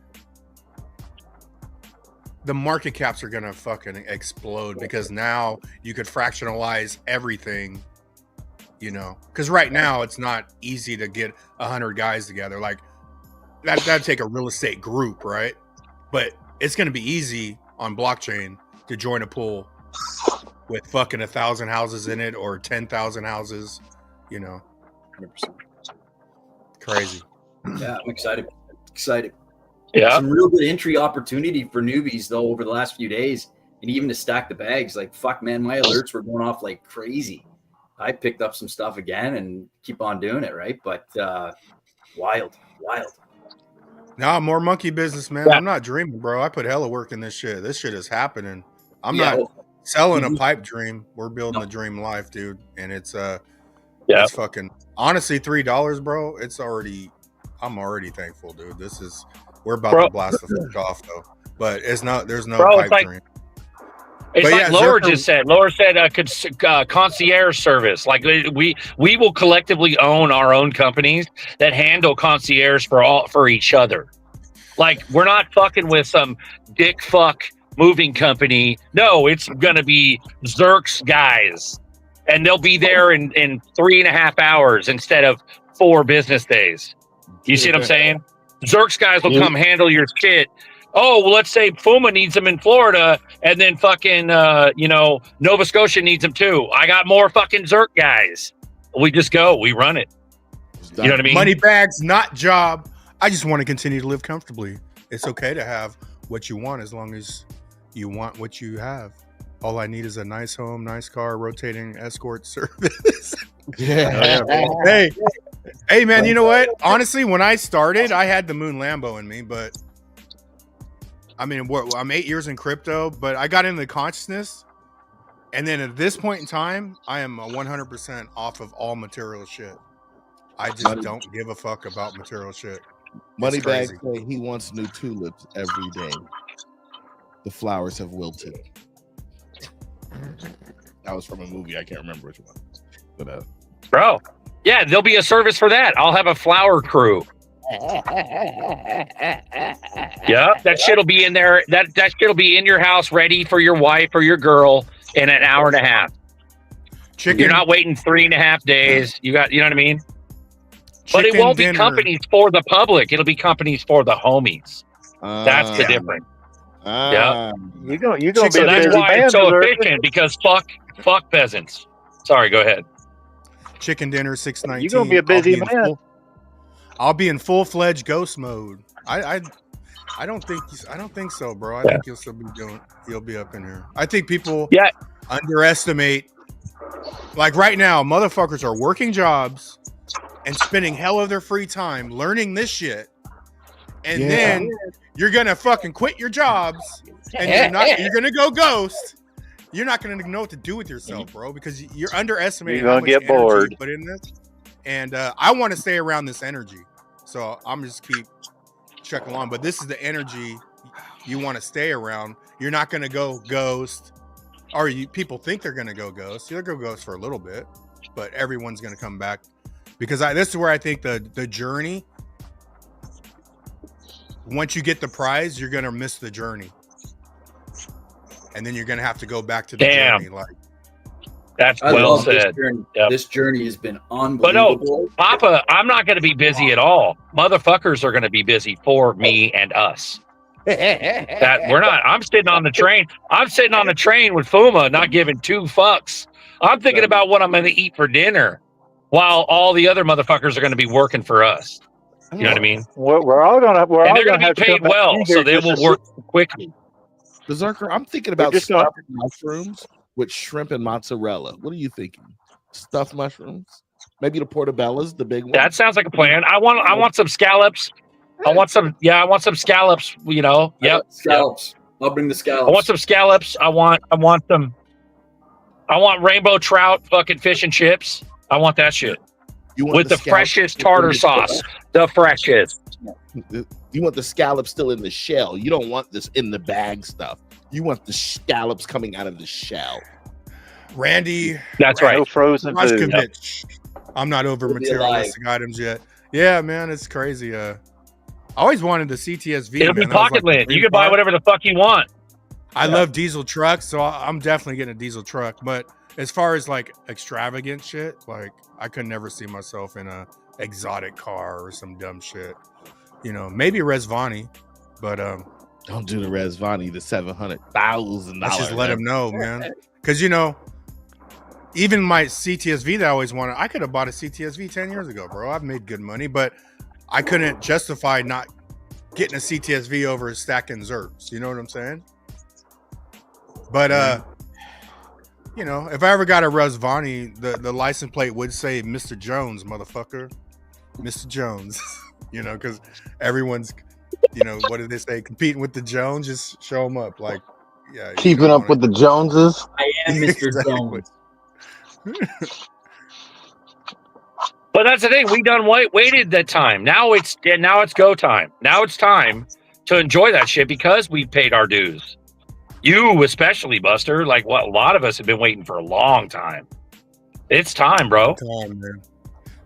the market caps are going to fucking explode because now you could fractionalize everything, because right now it's not easy to get 100 guys together. Like that'd take a real estate group, right? But it's going to be easy on blockchain to join a pool with fucking 1,000 houses in it or 10,000 houses, 100%. Crazy. Yeah, I'm excited. Yeah, some real good entry opportunity for newbies though over the last few days, and even to stack the bags. Like fuck, man, my alerts were going off like crazy. I picked up some stuff again and keep on doing it, right? But Wild. Nah, more monkey business, man. Yeah. I'm not dreaming, bro. I put hella work in this shit. This shit is happening. I'm Yeah. not selling a pipe dream. We're building a dream life, dude. And it's it's fucking honestly $3, bro. I'm already thankful, dude. We're about to blast the fuck off though. But there's no pipe dream. It's But like yeah, Laura Zerker- just said. Laura said concierge service. Like we will collectively own our own companies that handle concierge for each other. Like we're not fucking with some dick fuck moving company. No, it's gonna be Zerk's guys, and they'll be there in 3.5 hours instead of 4 business days. You see what I'm saying? Zerk's guys will come handle your shit. Oh, well, let's say Fuma needs them in Florida, and then fucking, Nova Scotia needs them too. I got more fucking Zerk guys. We just go. We run it. You know what I mean? Money bags, not job. I just want to continue to live comfortably. It's okay to have what you want as long as you want what you have. All I need is a nice home, nice car, rotating escort service. Yeah. Hey, man, you know what? Honestly, when I started, I had the Moon Lambo in me, but I mean, I'm 8 years in crypto, but I got into the consciousness. And then at this point in time, I am 100% off of all material shit. I just don't give a fuck about material shit. Moneybag say he wants new tulips every day. The flowers have wilted. That was from a movie. I can't remember which one. But bro, yeah, there'll be a service for that. I'll have a flower crew. Yep, that shit'll be in there. That shit'll be in your house, ready for your wife or your girl in an hour and a half. You're not waiting 3.5 days. You know what I mean? But it won't be companies for the public. It'll be companies for the homies. That's the difference. Yeah, you're gonna be that's a busy why man, it's so Berserker. efficient, because fuck peasants. Sorry, go ahead. Chicken dinner 619. You're gonna be a busy man. I'll be in full-fledged ghost mode. I don't think so, bro. I think you'll be up in here. I think people underestimate, like right now, motherfuckers are working jobs and spending hell of their free time learning this shit. And then you're gonna fucking quit your jobs and you're gonna go ghost. You're not gonna know what to do with yourself, bro, because you're underestimating You're how gonna much get bored. energy you put in this. And I want to stay around this energy. So I'm just keep checking along. But this is the energy you want to stay around. You're not gonna go ghost. Or people think they're gonna go ghost. They'll go ghost for a little bit, but everyone's gonna come back. Because this is where I think the journey, once you get the prize, you're gonna miss the journey, and then you're gonna have to go back to the journey. Like that's well said. This journey has been unbelievable. But no, Papa, I'm not going to be busy at all. Motherfuckers are going to be busy for me and us. That we're not. I'm sitting on the train. I'm sitting on the train with Fuma, not giving 2 fucks. I'm thinking about what I'm going to eat for dinner, while all the other motherfuckers are going to be working for us. You know what I mean? We're all gonna. And they're going to be paid well, so they will work quickly. Berserker, I'm thinking about stuffed mushrooms with shrimp and mozzarella. What are you thinking? Stuffed mushrooms? Maybe the portobellas, the big one. That sounds like a plan. I want some scallops. I want some scallops, you know. Yep. Scallops. I'll bring the scallops. I want some scallops. I want rainbow trout fucking fish and chips. I want that shit. You want with the freshest tartar sauce. The freshest. You want the scallops still in the shell. You don't want this in the bag stuff. You want the scallops coming out of the shell. Randy. That's right. No frozen food. I'm not over materialistic items yet. Yeah, man, it's crazy. I always wanted the CTSV. It'll be pocket lint. You can buy whatever the fuck you want. I love diesel trucks, so I'm definitely getting a diesel truck. But as far as like extravagant shit, like I could never see myself in a exotic car or some dumb shit. You know, maybe a Resvani, but don't do the Resvani, the $700,000. Let's just let him know, man. Because you know, even my CTSV that I always wanted, I could have bought a CTSV 10 years ago, bro. I've made good money, but I couldn't justify not getting a CTSV over stacking Zerks. You know what I'm saying? But you know, if I ever got a Resvani, the license plate would say Mr. Jones, motherfucker. Mr. Jones, you know, because everyone's, you know, what did they say? Competing with the Jones, just show them up. Like, yeah. Keeping up with the Joneses. I am Mr. Exactly. Jones. But that's the thing. We done waited that time. Now it's go time. Now it's time to enjoy that shit because we paid our dues. You especially, Buster. Like what a lot of us have been waiting for a long time. It's time, bro. Man.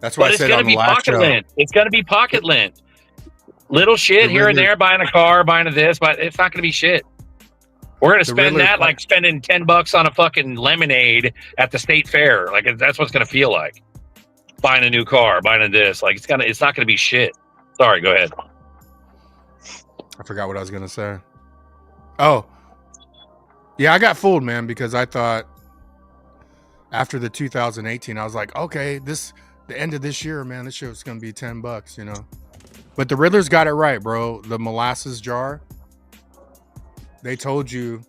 That's why I said on the last show. It's gonna be pocket lint. Little shit here and there, buying a car, buying a this, but it's not gonna be shit. We're gonna spend that like spending $10 on a fucking lemonade at the state fair. Like that's what it's gonna feel like. Buying a new car, buying a this, like it's not gonna be shit. Sorry, go ahead. I forgot what I was gonna say. Oh, yeah, I got fooled, man, because I thought after the 2018, I was like, okay, the end of this year, man, this shit was gonna be $10, you know. But the Riddlers got it right, bro. The molasses jar, they told you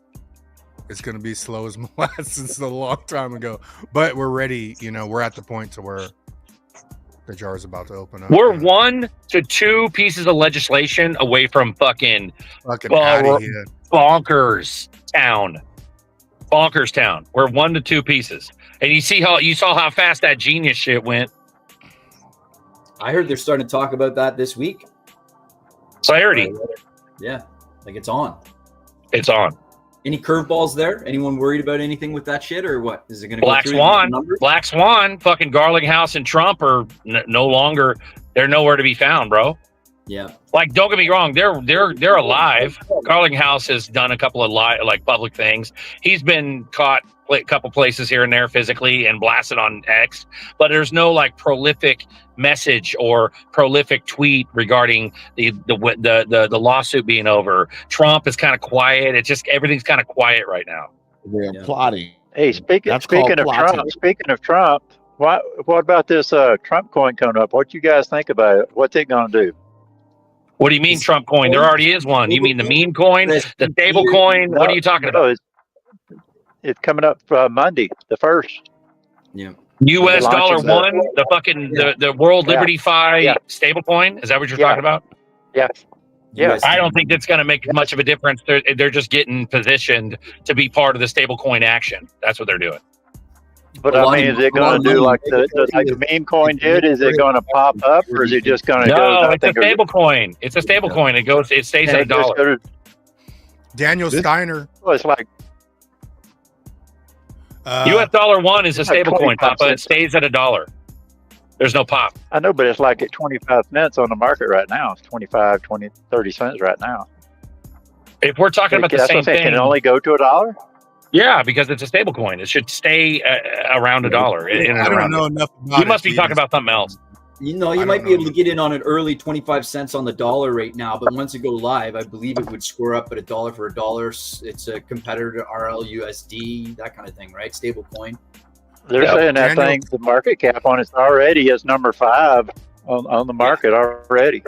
it's gonna be slow as molasses a long time ago. But we're ready, you know. We're at the point to where the jar is about to open up. We're 1 to 2 pieces of legislation away from fucking out of here. Bonkers town. We're 1 to 2 pieces, and you saw how fast that genius shit went. I heard they're starting to talk about that this week. Clarity. Yeah, like it's on. It's on. Any curveballs there? Anyone worried about anything with that shit, or what? Is it going to Black Swan? Black Swan. Fucking Garlinghouse and Trump are no longer. They're nowhere to be found, bro. Yeah. Like, don't get me wrong. They're alive. Garlinghouse has done a couple of public things. He's been caught a couple places here and there physically and blasted on X, but there's no like prolific message or prolific tweet regarding the lawsuit being over. Trump is kind of quiet. It's just everything's kind of quiet right now. They're plotting. Hey, speaking of Trump, what about this Trump coin coming up? What you guys think about it? What's it gonna do? What do you mean Trump coin? There already is one. You mean the meme coin, the stable coin? What are you talking about? It's coming up Monday, the 1st. Yeah. US dollar one, the fucking the World Liberty Fi stable coin. Is that what you're talking about? Yeah. Yeah. I don't think that's going to make much of a difference. They're just getting positioned to be part of the stable coin action. That's what they're doing. But I mean, is it going to do like the meme coin did? Is it going to pop up, or is it just going to go? No, it's a stable coin. It's a stable coin. It stays at $1. Daniel Steiner. Well, it's like US dollar one is a stable coin, Papa. It stays at $1. There's no pop. I know, but it's like at 25 cents on the market right now. It's 25, 20, 30 cents right now. If we're talking about the same thing, can it only go to $1? Yeah, because it's a stable coin. It should stay around $1. I don't know enough about it. You must be talking about something else. You might be able to get in on it early, 25 cents on the dollar right now, but once it go live, I believe it would score up at $1 for $1. It's a competitor to RLUSD, that kind of thing, right? Stable coin. They're saying that thing, the market cap on it's already is number 5 on the market already.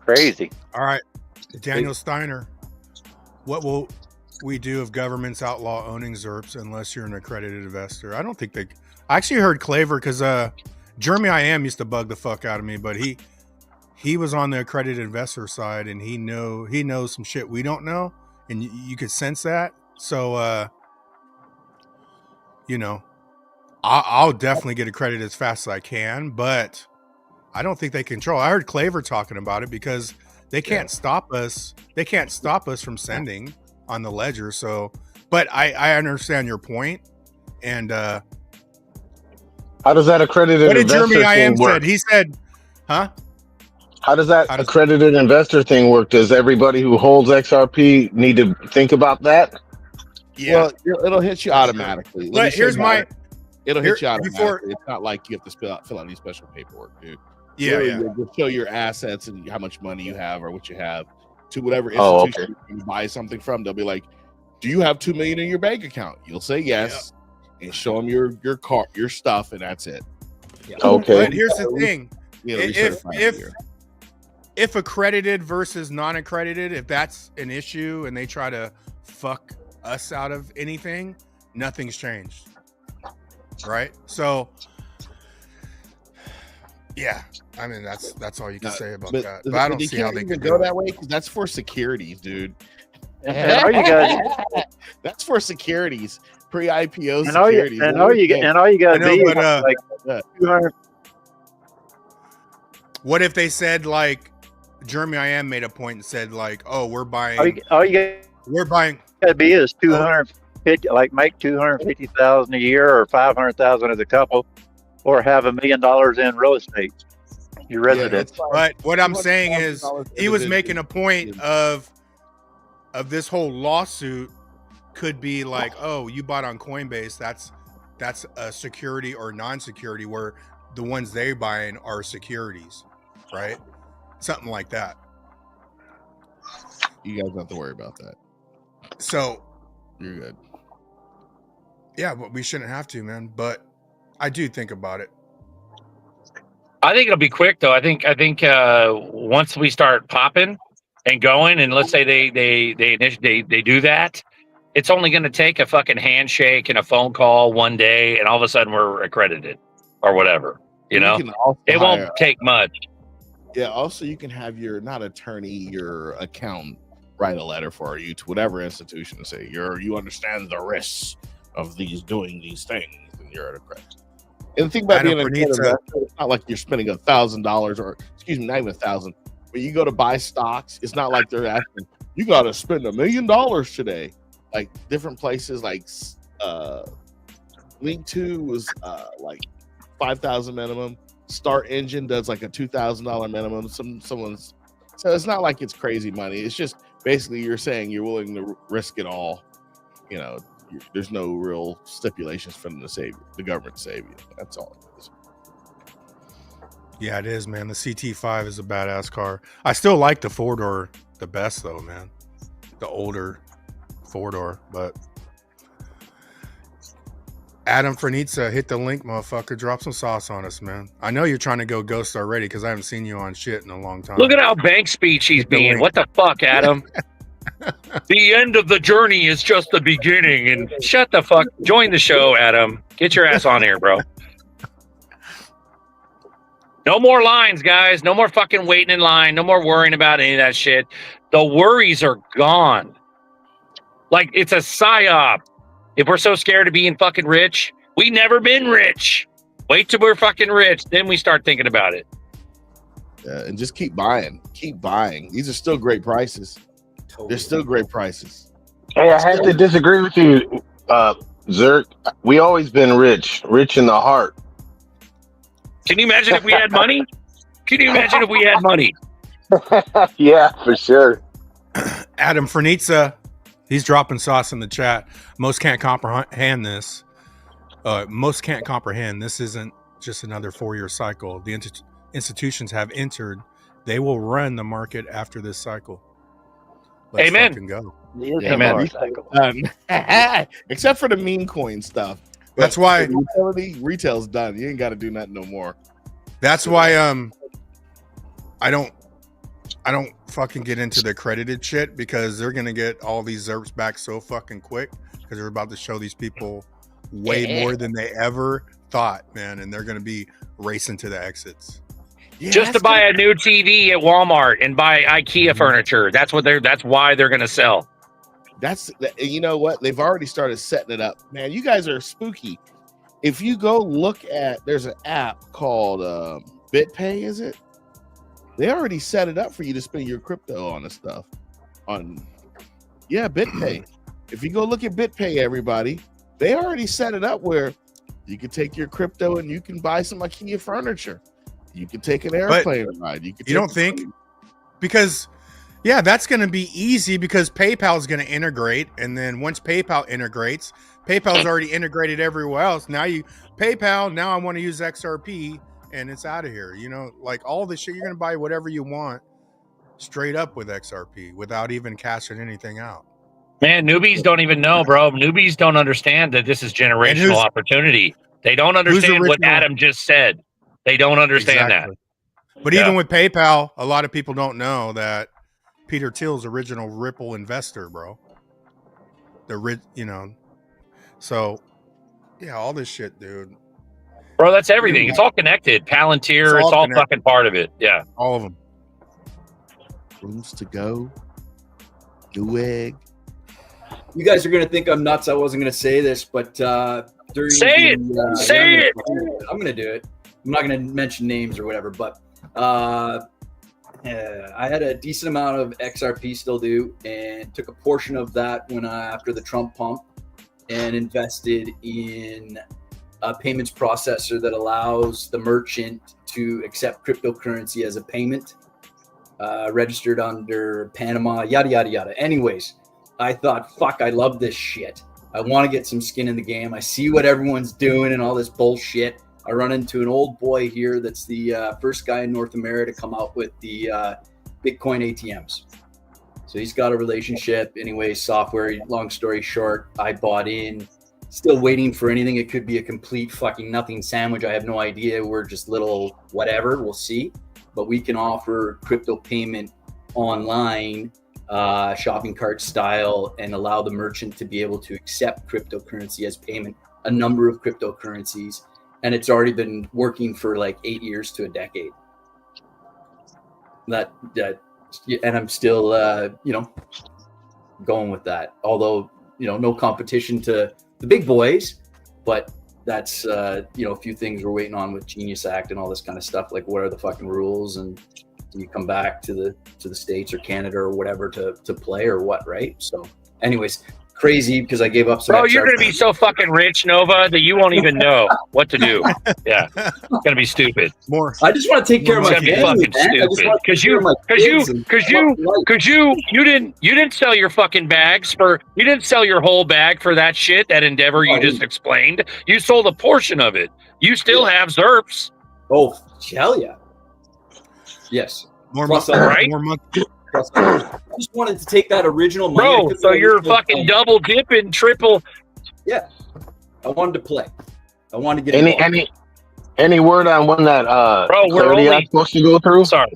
Crazy. All right, Daniel Steiner, what will we do if governments outlaw owning ZERPs unless you're an accredited investor? I don't think they. I actually heard Claver because Jeremy I Am used to bug the fuck out of me, but he was on the accredited investor side and he knows some shit we don't know, and you could sense that. So I'll definitely get accredited as fast as I can, but I don't think they control. I heard Claver talking about it because they can't stop us. They can't stop us from sending on the ledger. So, but I understand your point. And how does that accredited what did investor Jeremy I Am thing work? said? He said, huh? How does that accredited investor thing work? Does everybody who holds XRP need to think about that? Yeah. Well, it'll hit you automatically. But here's my. It'll hit you automatically. It's not like you have to fill out any special paperwork, dude. Yeah, You'll show your assets and how much money you have or what you have to whatever institution you buy something from. They'll be like, "Do you have $2 million in your bank account?" You'll say yes, and show them your card, your stuff, and that's it. Yeah. Okay. But here's the thing: if accredited versus non-accredited, if that's an issue and they try to fuck us out of anything, nothing's changed. Right? So Yeah, I mean that's all you can say about that. But But I don't they see how can't they even could go do it. that way because that's for securities, dude. And all you guys, That's for securities, pre-IPO and all you, securities. and all you, and all you got I to know, be is but like 200. what if they said like Jeremy I am made a point and said like, oh, we're buying, All you got to be is 250, like make 250,000 a year or 500,000 as a couple, or have $1 million in real estate. Your residence. But what I'm saying is he was making a point of this whole lawsuit could be like, oh, you bought on Coinbase, that's a security or non-security, where the ones they buying are securities, right? Something like that. You guys don't have to worry about that. So you're good. Yeah, but we shouldn't have to, man. But I do think about it. I think it'll be quick though. I think once we start popping and going, and let's say they do that, it's only going to take a fucking handshake and a phone call one day, and all of a sudden we're accredited or whatever. You know, it won't take much. Yeah. Also, you can have your not attorney, your accountant write a letter for you to whatever institution and say you understand the risks of doing these things, and you're at a credit. And the thing about being a credit investor, it's not like you're spending $1,000 or excuse me, not even $1,000. When you go to buy stocks, it's not like they're asking you got to spend $1 million today. Like different places, like Link2 was like 5,000 minimum. Start Engine does like a $2,000 minimum. Someone's so it's not like it's crazy money. It's just basically you're saying you're willing to risk it all. You know, there's no real stipulations for them to save you, the government to save you. That's all it is. Yeah, it is, man. The CT5 is a badass car. I still like the 4-door the best though, man. The older 4-door, but Adam Fernitza, hit the link, motherfucker. Drop some sauce on us, man. I know you're trying to go ghost already because I haven't seen you on shit in a long time. Look at how bank speech he's being. What the fuck, Adam? The end of the journey is just the beginning. And shut the fuck. Join the show, Adam. Get your ass on here, bro. No more lines, guys. No more fucking waiting in line. No more worrying about any of that shit. The worries are gone. Like, it's a psyop. If we're so scared of being fucking rich, we never been rich. Wait till we're fucking rich. Then we start thinking about it. Yeah, and just keep buying. Keep buying. These are still great prices. They're still great prices. Hey, I have to disagree with you, Zerk. We always been rich in the heart. Can you imagine if we had money? Can you imagine if we had money? Yeah, for sure. Adam Fernitza, he's dropping sauce in the chat. Most can't comprehend this. Most can't comprehend this isn't just another 4-year cycle. The institutions have entered. They will run the market after this cycle. Let's fucking go. Yeah, amen. Except for the meme coin stuff. That's why retail's done. You ain't got to do nothing no more. That's why I don't fucking get into the accredited shit, because they're gonna get all these ZERPs back so fucking quick because they're about to show these people way more than they ever thought, man, and they're gonna be racing to the exits. Yeah, just to buy a new TV at Walmart and buy IKEA furniture. That's why they're gonna sell. You know what? They've already started setting it up. Man, you guys are spooky. If you go look at, there's an app called BitPay, is it? They already set it up for you to spend your crypto on this stuff. BitPay. If you go look at BitPay, everybody, they already set it up where you can take your crypto and you can buy some IKEA furniture. You can take an airplane ride. You don't think? Because yeah, that's going to be easy because PayPal is going to integrate. And then once PayPal integrates, PayPal's already integrated everywhere else. Now I want to use XRP and it's out of here. You know, like all this shit, you're going to buy whatever you want straight up with XRP without even cashing anything out. Man, newbies don't even know, bro. Newbies don't understand that this is generational opportunity. They don't understand what Adam just said. They don't understand that. But even with PayPal, a lot of people don't know that Peter Thiel's original Ripple investor, bro. So yeah, all this shit, dude. Bro, that's everything. It's all connected. Palantir, it's all fucking part of it. Yeah. All of them. Rooms to go. Newegg. You guys are gonna think I'm nuts. I wasn't gonna say this, but during Say it. I'm gonna do it. I'm not gonna mention names or whatever, but I had a decent amount of XRP still due, and took a portion of that when after the Trump pump, and invested in a payments processor that allows the merchant to accept cryptocurrency as a payment, registered under Panama, yada yada yada. Anyways, I thought, fuck, I love this shit. I want to get some skin in the game. I see what everyone's doing and all this bullshit. I run into an old boy here that's the first guy in North America to come out with the Bitcoin ATMs. So he's got a relationship. Anyway, software, long story short, I bought in. Still waiting for anything. It could be a complete fucking nothing sandwich. I have no idea. We're just little whatever. We'll see. But we can offer crypto payment online, shopping cart style, and allow the merchant to be able to accept cryptocurrency as payment, a number of cryptocurrencies. And it's already been working for like 8 years to a decade. And I'm still, going with that. Although, no competition to the big boys, but that's, a few things we're waiting on with Genius Act and all this kind of stuff. Like, what are the fucking rules? And do you come back to the States or Canada or whatever to play or what, right? So anyways, crazy because I gave up some. Bro, you're going to be so fucking rich, Nova, that you won't even know what to do. Yeah. It's going to be stupid. I just want to take care of my family, because you didn't sell your fucking bags you didn't sell your whole bag for that shit, that endeavor you just explained. You sold a portion of it. You still have ZERPs. Oh, hell yeah. Yes. More money. I just wanted to take that original money. Bro, so you're fucking double dipping, triple. Yeah. I wanted to play. I wanted to get any word on when that Clarity Act's supposed to go through? Sorry.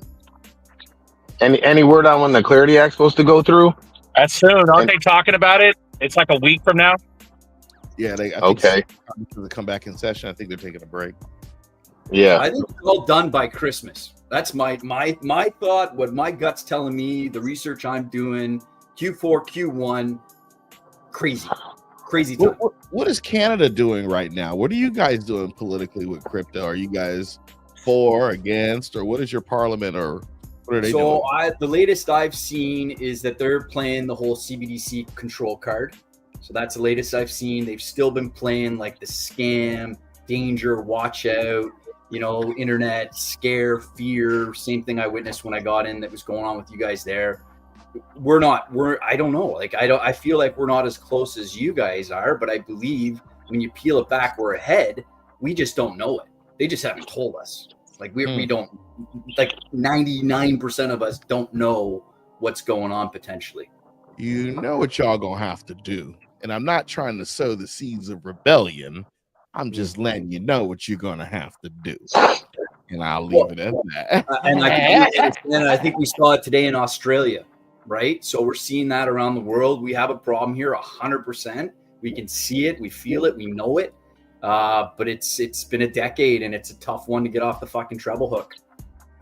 Any word on when the Clarity Act's supposed to go through? That's soon. Aren't they talking about it? It's like a week from now. Yeah, they come back in session. I think they're taking a break. Yeah. I think it's all done by Christmas. That's my thought, what my gut's telling me, the research I'm doing, Q4, Q1, crazy time. What is Canada doing right now? What are you guys doing politically with crypto? Are you guys for, against, or what is your parliament, or what are they doing? The latest I've seen is that they're playing the whole CBDC control card. So that's the latest I've seen. They've still been playing like the scam, danger, watch out, internet scare, fear, same thing I witnessed when I got in that was going on with you guys there. I don't know. I feel like we're not as close as you guys are, but I believe when you peel it back, we're ahead. We just don't know it. They just haven't told us. We don't, 99% of us don't know what's going on potentially. You know what y'all gonna have to do. And I'm not trying to sow the seeds of rebellion. I'm just letting you know what you're gonna have to do, and I'll leave it at that. And I think we saw it today in Australia, right? So we're seeing that around the world. We have a problem here, 100%. We can see it, we feel it, we know it. But it's been a decade, and it's a tough one to get off the fucking treble hook.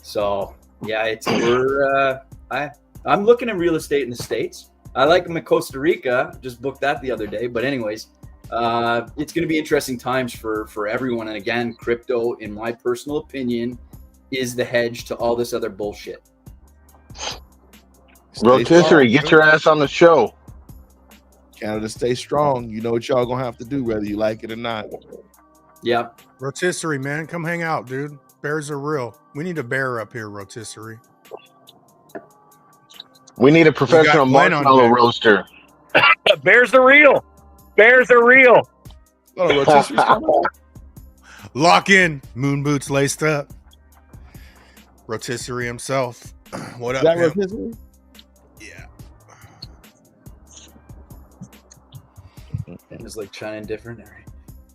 So yeah, I'm looking at real estate in the States. I like them in Costa Rica. Just booked that the other day. But anyways. It's going to be interesting times for everyone. And again, crypto, in my personal opinion, is the hedge to all this other bullshit. Rotisserie, get your ass on the show. Canada, stay strong. You know what y'all going to have to do, whether you like it or not. Yeah. Rotisserie, man. Come hang out, dude. Bears are real. We need a bear up here, Rotisserie. We need a professional marshmallow roaster. Bears are real. Bears are real. Lock in. Moon boots laced up. Rotisserie himself. What up, man? Rotisserie? Yeah. It's like China different.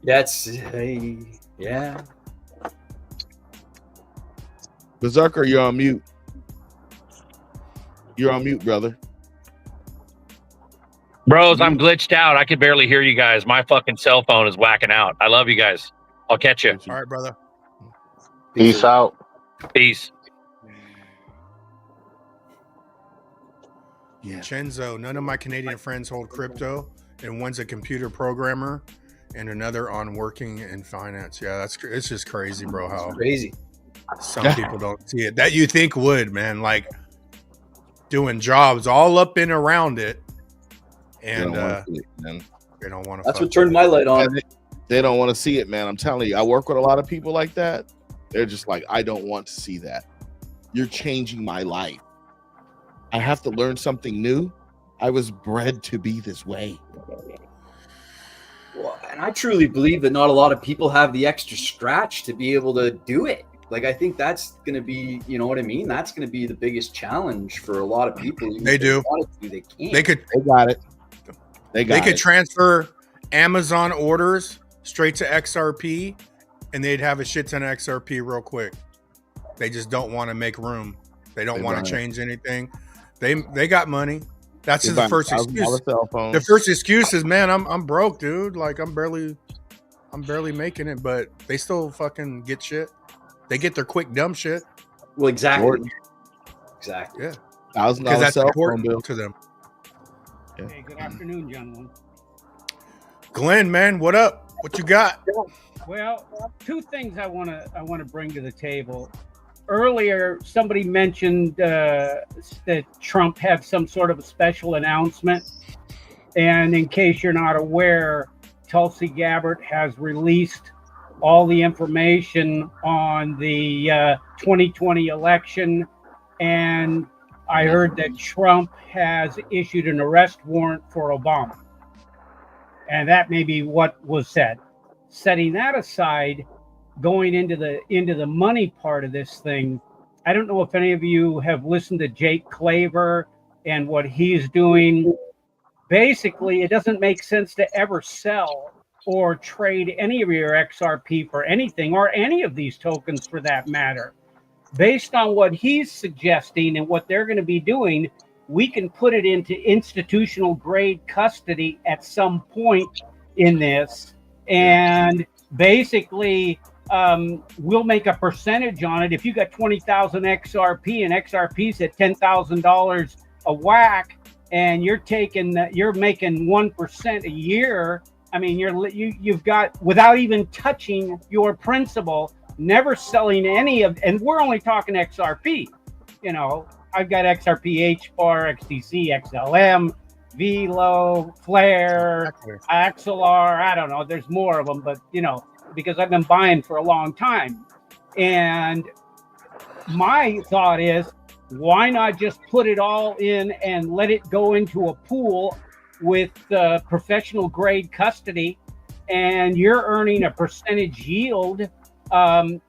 Yeah, yeah. Berserker, you're on mute. You're on mute, brother. Bros, I'm glitched out. I can barely hear you guys. My fucking cell phone is whacking out. I love you guys. I'll catch you. All right, brother. Peace out. Peace. Yeah. Chenzo, none of my Canadian friends hold crypto, and one's a computer programmer and another on working in finance. Yeah, it's just crazy, bro. How crazy. Some people don't see it. That you think would, man, like doing jobs all up and around it. And they don't want to. That's what turned my light on. They don't want to see it, man. I'm telling you, I work with a lot of people like that. They're just like, I don't want to see that. You're changing my life. I have to learn something new. I was bred to be this way. Well, and I truly believe that not a lot of people have the extra scratch to be able to do it. Like, I think that's going to be, you know what I mean? That's going to be the biggest challenge for a lot of people. They do. They can't. They could. They got it. They could transfer Amazon orders straight to XRP, and they'd have a shit ton of XRP real quick. They just don't want to make room. They don't want to change anything. They got money. That's the first excuse. The first excuse is, man, I'm broke, dude. Like I'm barely making it, but they still fucking get shit. They get their quick dumb shit. Well, exactly. Exactly. Yeah. $1,000 that's cell phone important bill to them. Hey, good afternoon, gentlemen. Glenn, man, what up? What you got? Well, two things I want to bring to the table. Earlier, somebody mentioned that Trump had some sort of a special announcement, and in case you're not aware, Tulsi Gabbard has released all the information on the 2020 election, and I heard that Trump has issued an arrest warrant for Obama. And that may be what was said. Setting that aside, going into the money part of this thing, I don't know if any of you have listened to Jake Claver and what he's doing. Basically, it doesn't make sense to ever sell or trade any of your XRP for anything, or any of these tokens for that matter. Based on what he's suggesting and what they're going to be doing, we can put it into institutional grade custody at some point in this. And basically, we'll make a percentage on it. If you got 20,000 XRP and XRP's at $10,000 a whack, and you're making 1% a year, I mean, you've got, without even touching your principal, never selling any of, and we're only talking XRP. You know, I've got XRP, HBAR, XDC, XLM, Velo, Flare, Axelar. I don't know. There's more of them, but you know, because I've been buying for a long time. And my thought is, why not just put it all in and let it go into a pool with professional grade custody, and you're earning a percentage yield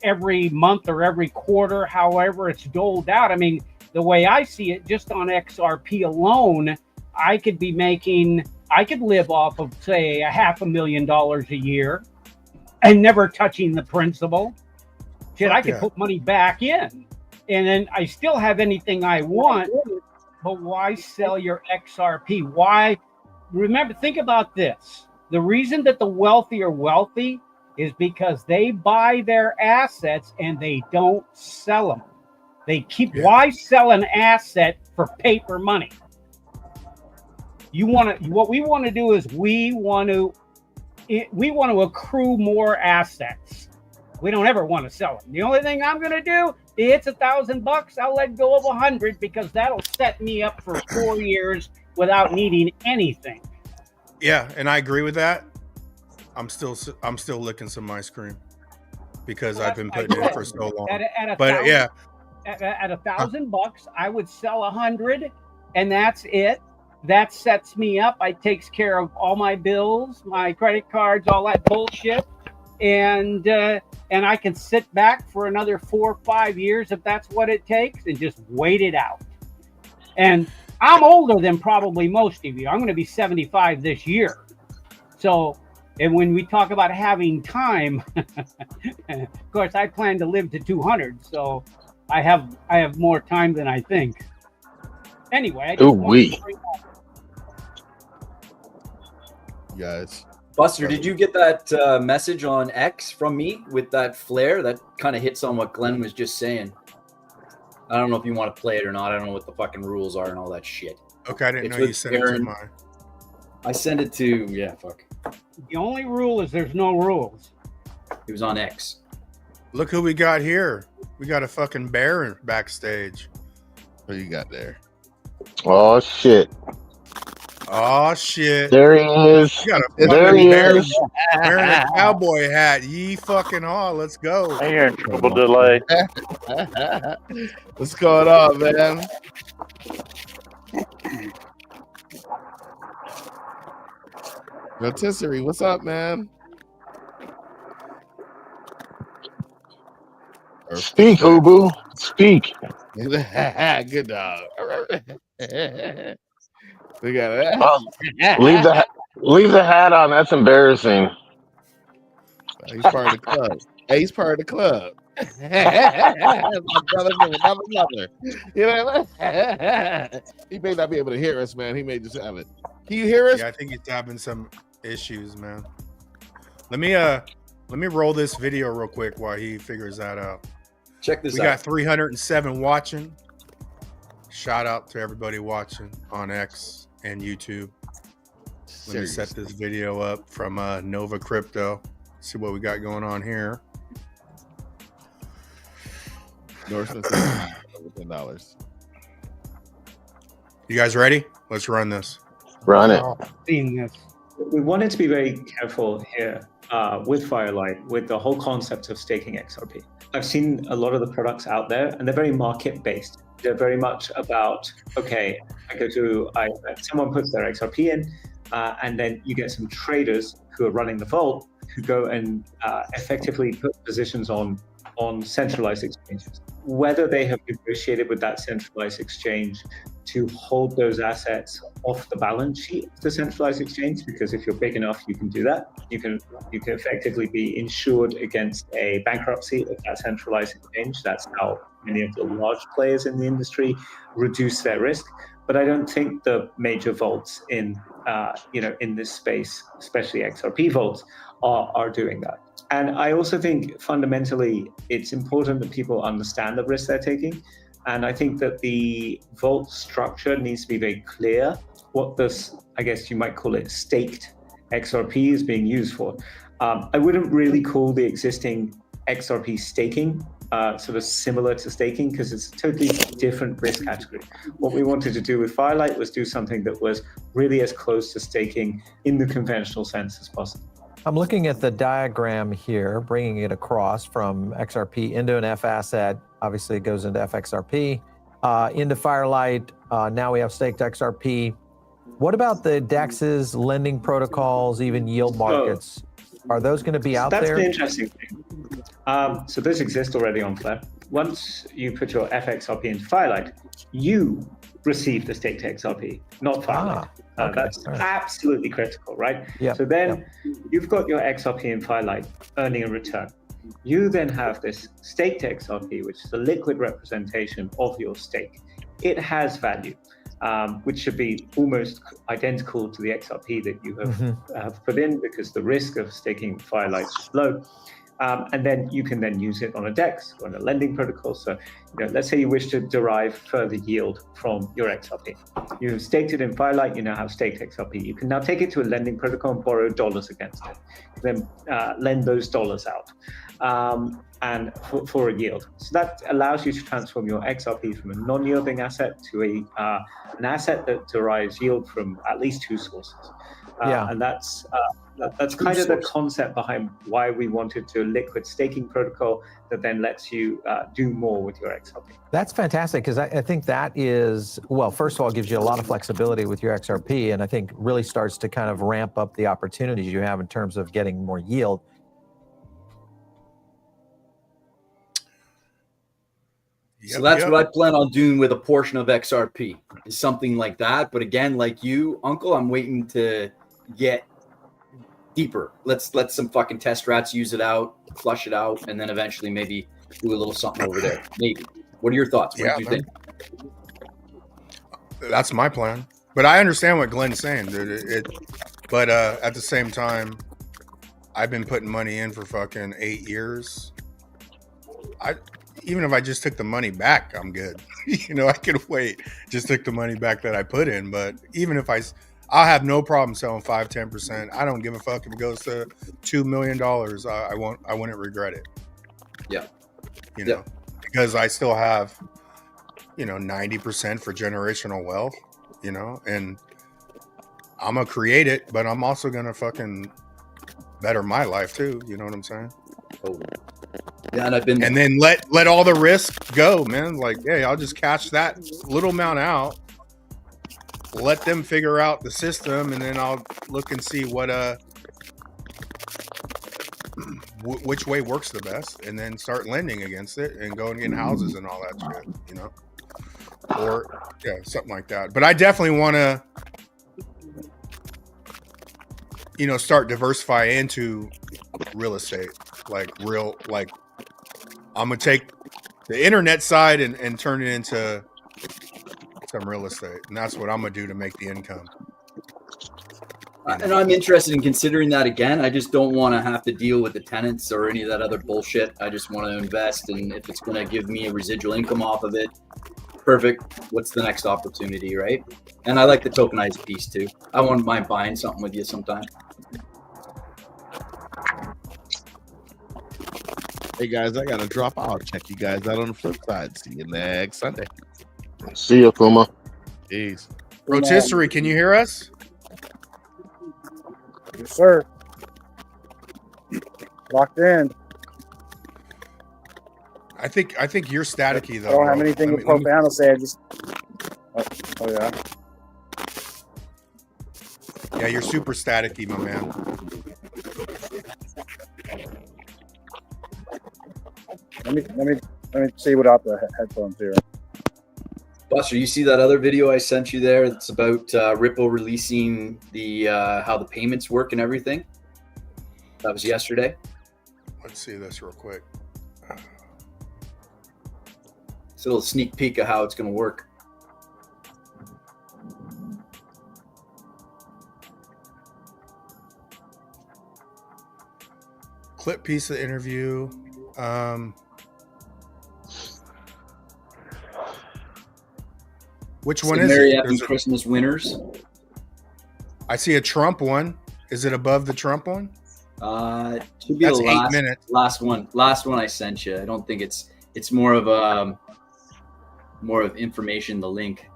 every month or every quarter, however it's doled out. I mean, the way I see it, just on XRP alone, I could live off of, say, $500,000 a year and never touching the principal. Shit, I could put money back in, and then I still have anything I want. But why sell your XRP? Why? Remember, think about this. The reason that the wealthy are wealthy is because they buy their assets and they don't sell them. They keep, why sell an asset for paper money? What we want to do is we want to accrue more assets. We don't ever want to sell them. The only thing I'm going to do, it's $1,000. I'll let go of 100 because that'll set me up for 4 years without needing anything. Yeah, and I agree with that. I'm still licking some ice cream because I've been putting it in for so long. At $1,000, I would sell 100, and that's it. That sets me up. It takes care of all my bills, my credit cards, all that bullshit, and I can sit back for another 4 or 5 years if that's what it takes, and just wait it out. And I'm older than probably most of you. I'm going to be 75 this year. So, and when we talk about having time, of course, I plan to live to 200. So I have more time than I think. Anyway. Guys. Buster, did you get that message on X from me with that flare? That kind of hits on what Glenn was just saying. I don't know if you want to play it or not. I don't know what the fucking rules are and all that shit. Okay, I didn't know you sent it to mine. I sent it to, fuck. The only rule is there's no rules. It was on X. Look who we got here. We got a fucking bear backstage. What you got there? Oh shit! Oh shit! There he is. You got a There fucking he bear is. wearing a cowboy hat. Ye fucking all. Let's go. You're in trouble delay. What's going on, man? Rotisserie, what's up, man? Speak, Ubu. Speak. Good dog. We got it. Leave the hat on. That's embarrassing. He's part of the club. Hey, he's part of the club. My brother from another mother. You know, he may not be able to hear us, man. He may just have it. Can you hear us? Yeah, I think he's having some issues, man. Let me roll this video real quick while he figures that out. Check this out. We got 307 watching. Shout out to everybody watching on X and YouTube. Let me set this video up from Nova Crypto. See what we got going on here. Endorsement $10. You guys ready? Let's run this. Run it. We wanted to be very careful here with Firelight, with the whole concept of staking XRP. I've seen a lot of the products out there, and they're very market-based. They're very much about, okay, someone puts their XRP in, and then you get some traders who are running the vault who go and effectively put positions on centralized exchanges. Whether they have negotiated with that centralized exchange to hold those assets off the balance sheet of the centralized exchange, because if you're big enough, you can do that. You can effectively be insured against a bankruptcy of that centralized exchange. That's how many of the large players in the industry reduce their risk. But I don't think the major vaults in this space, especially XRP vaults, are doing that. And I also think fundamentally it's important that people understand the risk they're taking. And I think that the vault structure needs to be very clear what this, I guess you might call it, staked XRP is being used for. I wouldn't really call the existing XRP staking sort of similar to staking, because it's a totally different risk category. What we wanted to do with Firelight was do something that was really as close to staking in the conventional sense as possible. I'm looking at the diagram here, bringing it across from XRP into an F asset. Obviously, it goes into FXRP, into Firelight. Now we have staked XRP. What about the DEXs, lending protocols, even yield markets? Are those going to be out there? That's the interesting thing. So this exists already on Flare. Once you put your FXRP into Firelight, you receive the staked XRP, not Firelight. That's absolutely critical, right? Yep. So then you've got your XRP in Firelight earning a return. You then have this staked XRP, which is a liquid representation of your stake. It has value, which should be almost identical to the XRP that you have put in, because the risk of staking Firelight is low. And then you can then use it on a DEX or on a lending protocol. So, let's say you wish to derive further yield from your XRP. You've staked it in Firelight, you now have staked XRP. You can now take it to a lending protocol and borrow dollars against it. Then lend those dollars out and for a yield. So that allows you to transform your XRP from a non-yielding asset to an asset that derives yield from at least two sources. And that's kind of the concept behind why we wanted to liquid staking protocol that then lets you do more with your XRP. That's fantastic, because I think that is, well, first of all, it gives you a lot of flexibility with your XRP, and I think really starts to kind of ramp up the opportunities you have in terms of getting more yield. So that's what I plan on doing with a portion of XRP, is something like that. But again, like you, Uncle, I'm waiting to get deeper. Let's let some fucking test rats use it out, flush it out, and then eventually maybe do a little something over there. Maybe. What are your thoughts? What do you think? That's my plan. But I understand what Glenn's saying. But at the same time, I've been putting money in for fucking 8 years. Even if I just took the money back, I'm good. You know, I could wait. Just took the money back that I put in. But even if I'll have no problem selling 5-10%. I don't give a fuck if it goes to $2 million. I wouldn't regret it. Yeah. You know, because I still have, 90% for generational wealth, and I'm gonna create it, but I'm also gonna fucking better my life too. You know what I'm saying? Totally. Yeah, and then let all the risk go, man. Like, hey, I'll just cash that little amount out, let them figure out the system, and then I'll look and see what which way works the best, and then start lending against it and go and get houses and all that shit, or something like that. But I definitely want to, start diversify into real estate, like I'm gonna take the internet side and turn it into some real estate, and that's what I'm gonna do to make the income. And I'm interested in considering that again. I just don't want to have to deal with the tenants or any of that other bullshit. I just want to invest, and if it's going to give me a residual income off of it, perfect. What's the next opportunity, right? And I like the tokenized piece too. I wouldn't mind buying something with you sometime. Hey guys, I gotta drop out. Check you guys out on the flip side. See you next Sunday. See you, Puma. Peace. Rotisserie, can you hear us? Yes, sir. Locked in. I think you're staticky though. I don't have anything profound to say. I just. Oh yeah. Yeah, you're super staticky, my man. Let me see without the headphones here. Buster, you see that other video I sent you there? It's about Ripple releasing the how the payments work and everything. That was yesterday. Let's see this real quick. It's a little sneak peek of how it's going to work. Clip piece of interview. Which one is Merry it? Happy Christmas winners. I see a Trump one. Is it above the Trump one? Should be That's the 8 minutes. last one I sent you. I don't think it's more of information. The link.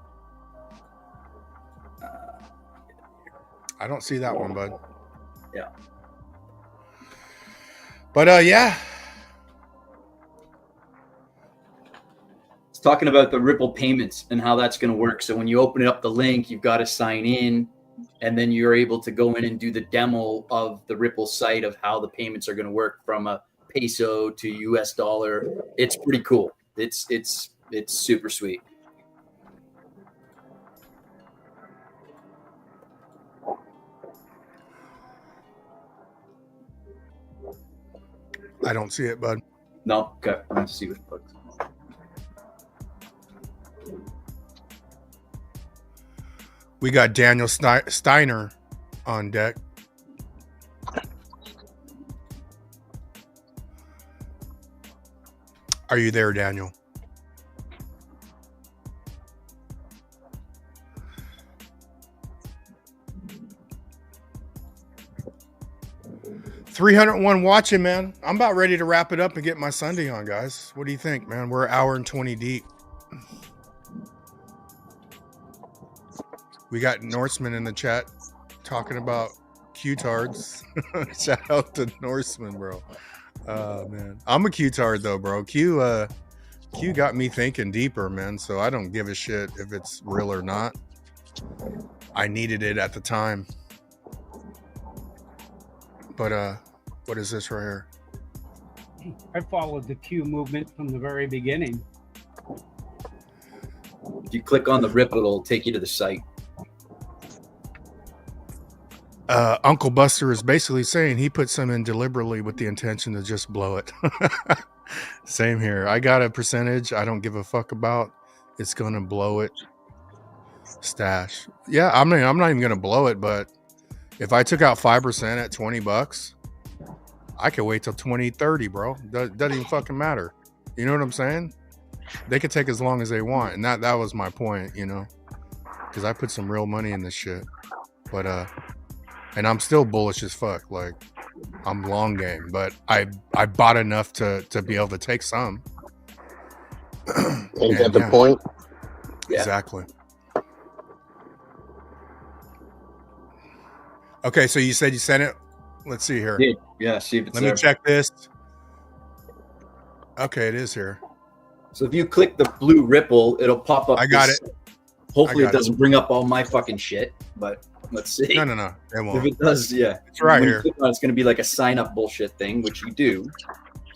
I don't see that one, bud. Yeah. But yeah. It's talking about the Ripple payments and how that's going to work. So when you open up the link, you've got to sign in, and then you're able to go in and do the demo of the Ripple site of how the payments are going to work from a peso to US dollar. It's pretty cool. It's super sweet. I don't see it, bud. No, okay. Let's see what it looks. We got Daniel Steiner on deck. Are you there, Daniel? $301 watching, man. I'm about ready to wrap it up and get my Sunday on, guys. What do you think, man? We're an hour and 20 deep. We got Norseman in the chat talking about Q-tards. Shout out to Norseman, bro. Man, I'm a Q-tard though, bro. Q got me thinking deeper, man. So I don't give a shit if it's real or not. I needed it at the time. But what is this right here? I followed the Q movement from the very beginning. If you click on the Ripple, it'll take you to the site. Uncle Buster is basically saying he put some in deliberately with the intention to just blow it. Same here. I got a percentage I don't give a fuck about. It's gonna blow it. Stash. Yeah, I'm not even gonna blow it, but if I took out 5% at $20, I can wait till 2030, bro. Doesn't even fucking matter. You know what I'm saying? They could take as long as they want, and that was my point, you know, because I put some real money in this shit. But and I'm still bullish as fuck. Like, I'm long game, but I bought enough to be able to take some. Ain't that the point? Exactly. Okay, so you said you sent it. Let's see here. Yeah, see if it's Let there. me check this. Okay, it is here. So if you click the blue ripple, it'll pop up. I got it. Hopefully I it got doesn't bring up all my fucking shit, but let's see. No. It won't. If it does, yeah. It's right When you here. click on it, it's going to be like a sign up bullshit thing, which you do.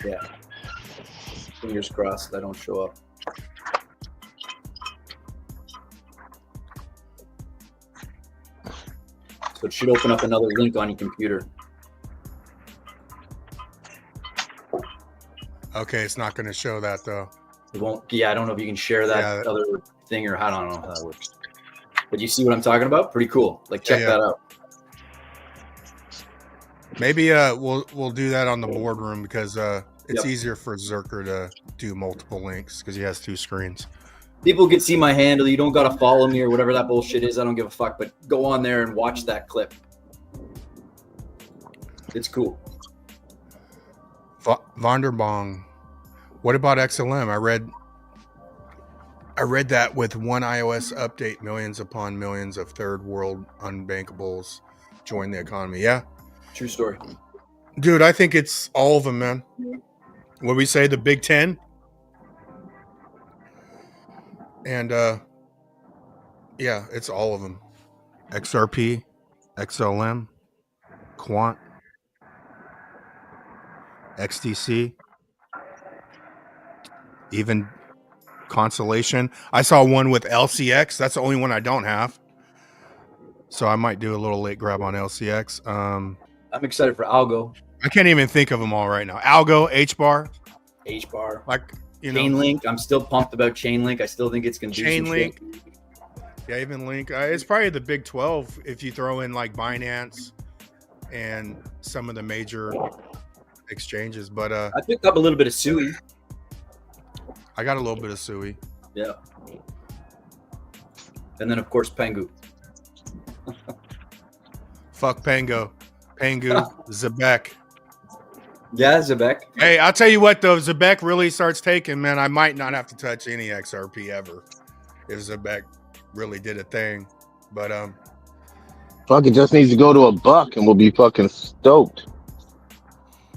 Yeah. Fingers crossed that don't show up. So it should open up another link on your computer. Okay, it's not going to show that though. It won't. Yeah, I don't know if you can share that other thing or I don't know how that works. But you see what I'm talking about? Pretty cool. Like check that out. Maybe we'll do that on the boardroom because it's easier for Zerker to do multiple links because he has 2 screens. People can see my handle. You don't got to follow me or whatever that bullshit is. I don't give a fuck. But go on there and watch that clip. It's cool. Vonderbong. What about XLM? I read that with one iOS update, millions upon millions of third world unbankables join the economy. Yeah. True story. Dude, I think it's all of them, man. What we say, the Big 10? And yeah, it's all of them. XRP, XLM, Quant, XDC, even Constellation. I saw one with LCX. That's the only one I don't have. So I might do a little late grab on LCX. I'm excited for Algo. I can't even think of them all right now. Algo, HBAR. HBAR. Like, you know. Chainlink. I'm still pumped about Chainlink. I still think it's going to do Chainlink. some shit. Yeah, even Link. It's probably the Big 12 if you throw in like Binance and some of the major exchanges. But I picked up a little bit of Sui. I got a little bit of Sui. Yeah. And then, of course, Pengu. Fuck Pango. Pangu, Zebek. Yeah, Zebek. Hey, I'll tell you what, though. If Zebek really starts taking, man, I might not have to touch any XRP ever if Zebek really did a thing. But fuck, it just needs to go to $1 and we'll be fucking stoked.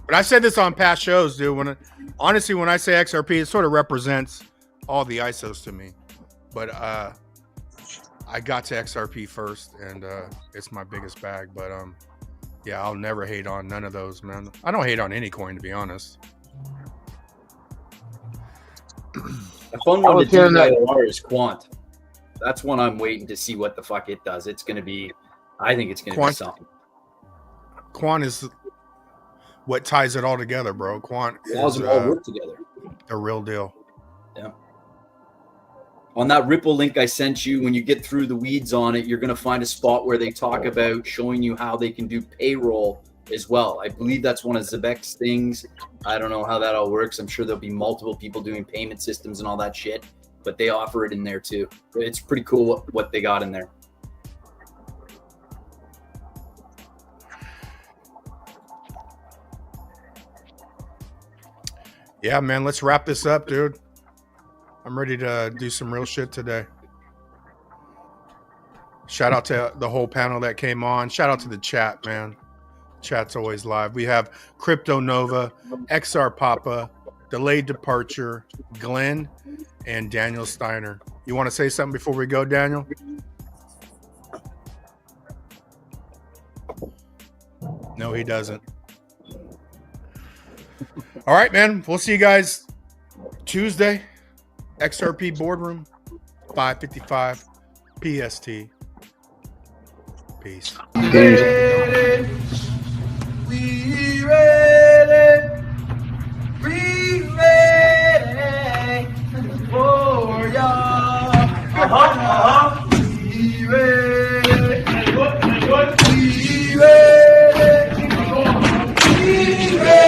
But I said this on past shows, dude. Honestly, when I say XRP, it sort of represents all the ISOs to me. But I got to XRP first, and it's my biggest bag. But yeah, I'll never hate on none of those, man. I don't hate on any coin, to be honest. The fun one to do IOR is Quant. That's one I'm waiting to see what the fuck it does. It's going to be, I think it's going to be something. Quant is what ties it all together, bro. Quant allows them all work together. A real deal. Yeah. On that Ripple link I sent you, when you get through the weeds on it, you're going to find a spot where they talk about showing you how they can do payroll as well. I believe that's one of Zebek's things. I don't know how that all works. I'm sure there'll be multiple people doing payment systems and all that shit, but they offer it in there too. It's pretty cool what they got in there. Yeah, man, let's wrap this up, dude. I'm ready to do some real shit today. Shout out to the whole panel that came on. Shout out to the chat, man. Chat's always live. We have Crypto Nova, XR Papa, Delayed Departure, Glenn, and Daniel Steiner. You want to say something before we go, Daniel? No, he doesn't. All right, man. We'll see you guys Tuesday. XRP Boardroom, 5:55 PST. Peace. We ready. We ready for y'all. We ready. We ready. We ready.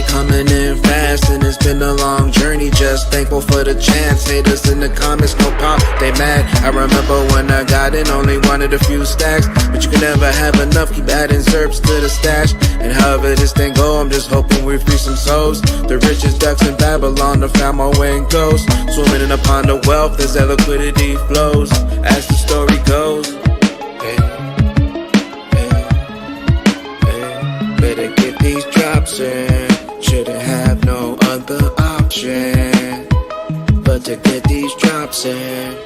coming in fast, and it's been a long journey. Just thankful for the chance. Haters in the comments, no pop, they mad. I remember when I got in, only wanted a few stacks, but you can never have enough. Keep adding zerbs to the stash, and however this thing go, I'm just hoping we free some souls. The richest ducks in Babylon, to find my way and ghost. Swimming in a pond of wealth as that liquidity flows. As the story goes. Better get these drops in. Shouldn't have no other option but to get these drops in.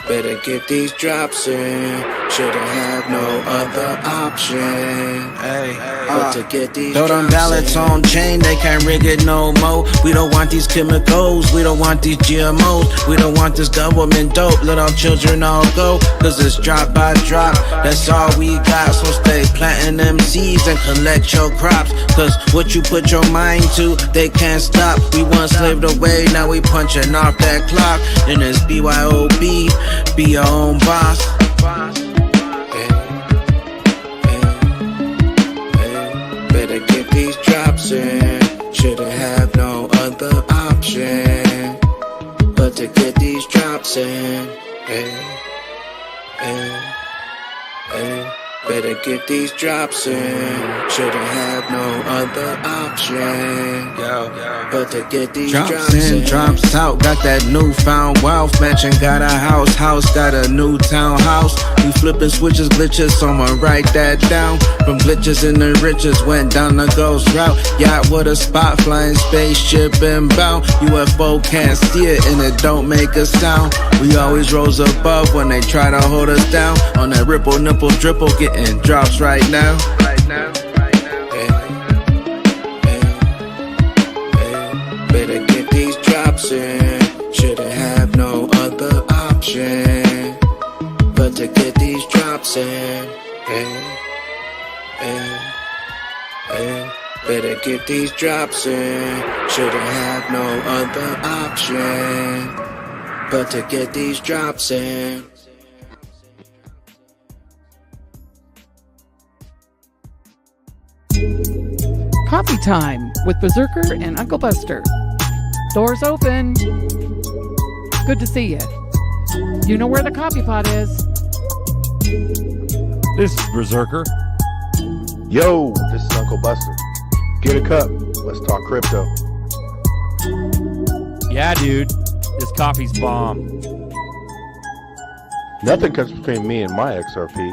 Better get these drops in. Shouldn't have no other option but to get these drops in. Throw them ballots on chain, they can't rig it no more. We don't want these chemicals, we don't want these GMOs. We don't want this government dope, let our children all go. Cause it's drop by drop, that's all we got. So stay planting them seeds and collect your crops. Cause what you put your mind to, they can't stop. We once slaved away, now we punching off that clock. Then it's BYOB, be your own boss. Better get these drops in. Shouldn't have no other option but to get these drops in. Better get these drops in. Shouldn't have no other option but to get these drops in. Drops out, got that newfound wealth. Mansion got a house got a new townhouse. We flipping switches, glitches, someone write that down. From glitches in the riches, went down the ghost route. Yacht with a spot, flying spaceship inbound. UFO can't see it and it don't make a sound. We always rose above when they try to hold us down. On that ripple, nipple, dripple, getting drops right now. Better get these drops in. Shouldn't have no other option but to get these drops in. Better get these drops in. Shouldn't have no other option but to get these drops in. Coffee time with Berserker and Uncle Buster. Doors open. Good to see you. You know where the coffee pot is. This is Berserker. Yo, this is Uncle Buster. Get a cup. Let's talk crypto. Yeah, dude. This coffee's bomb. Nothing comes between me and my XRP.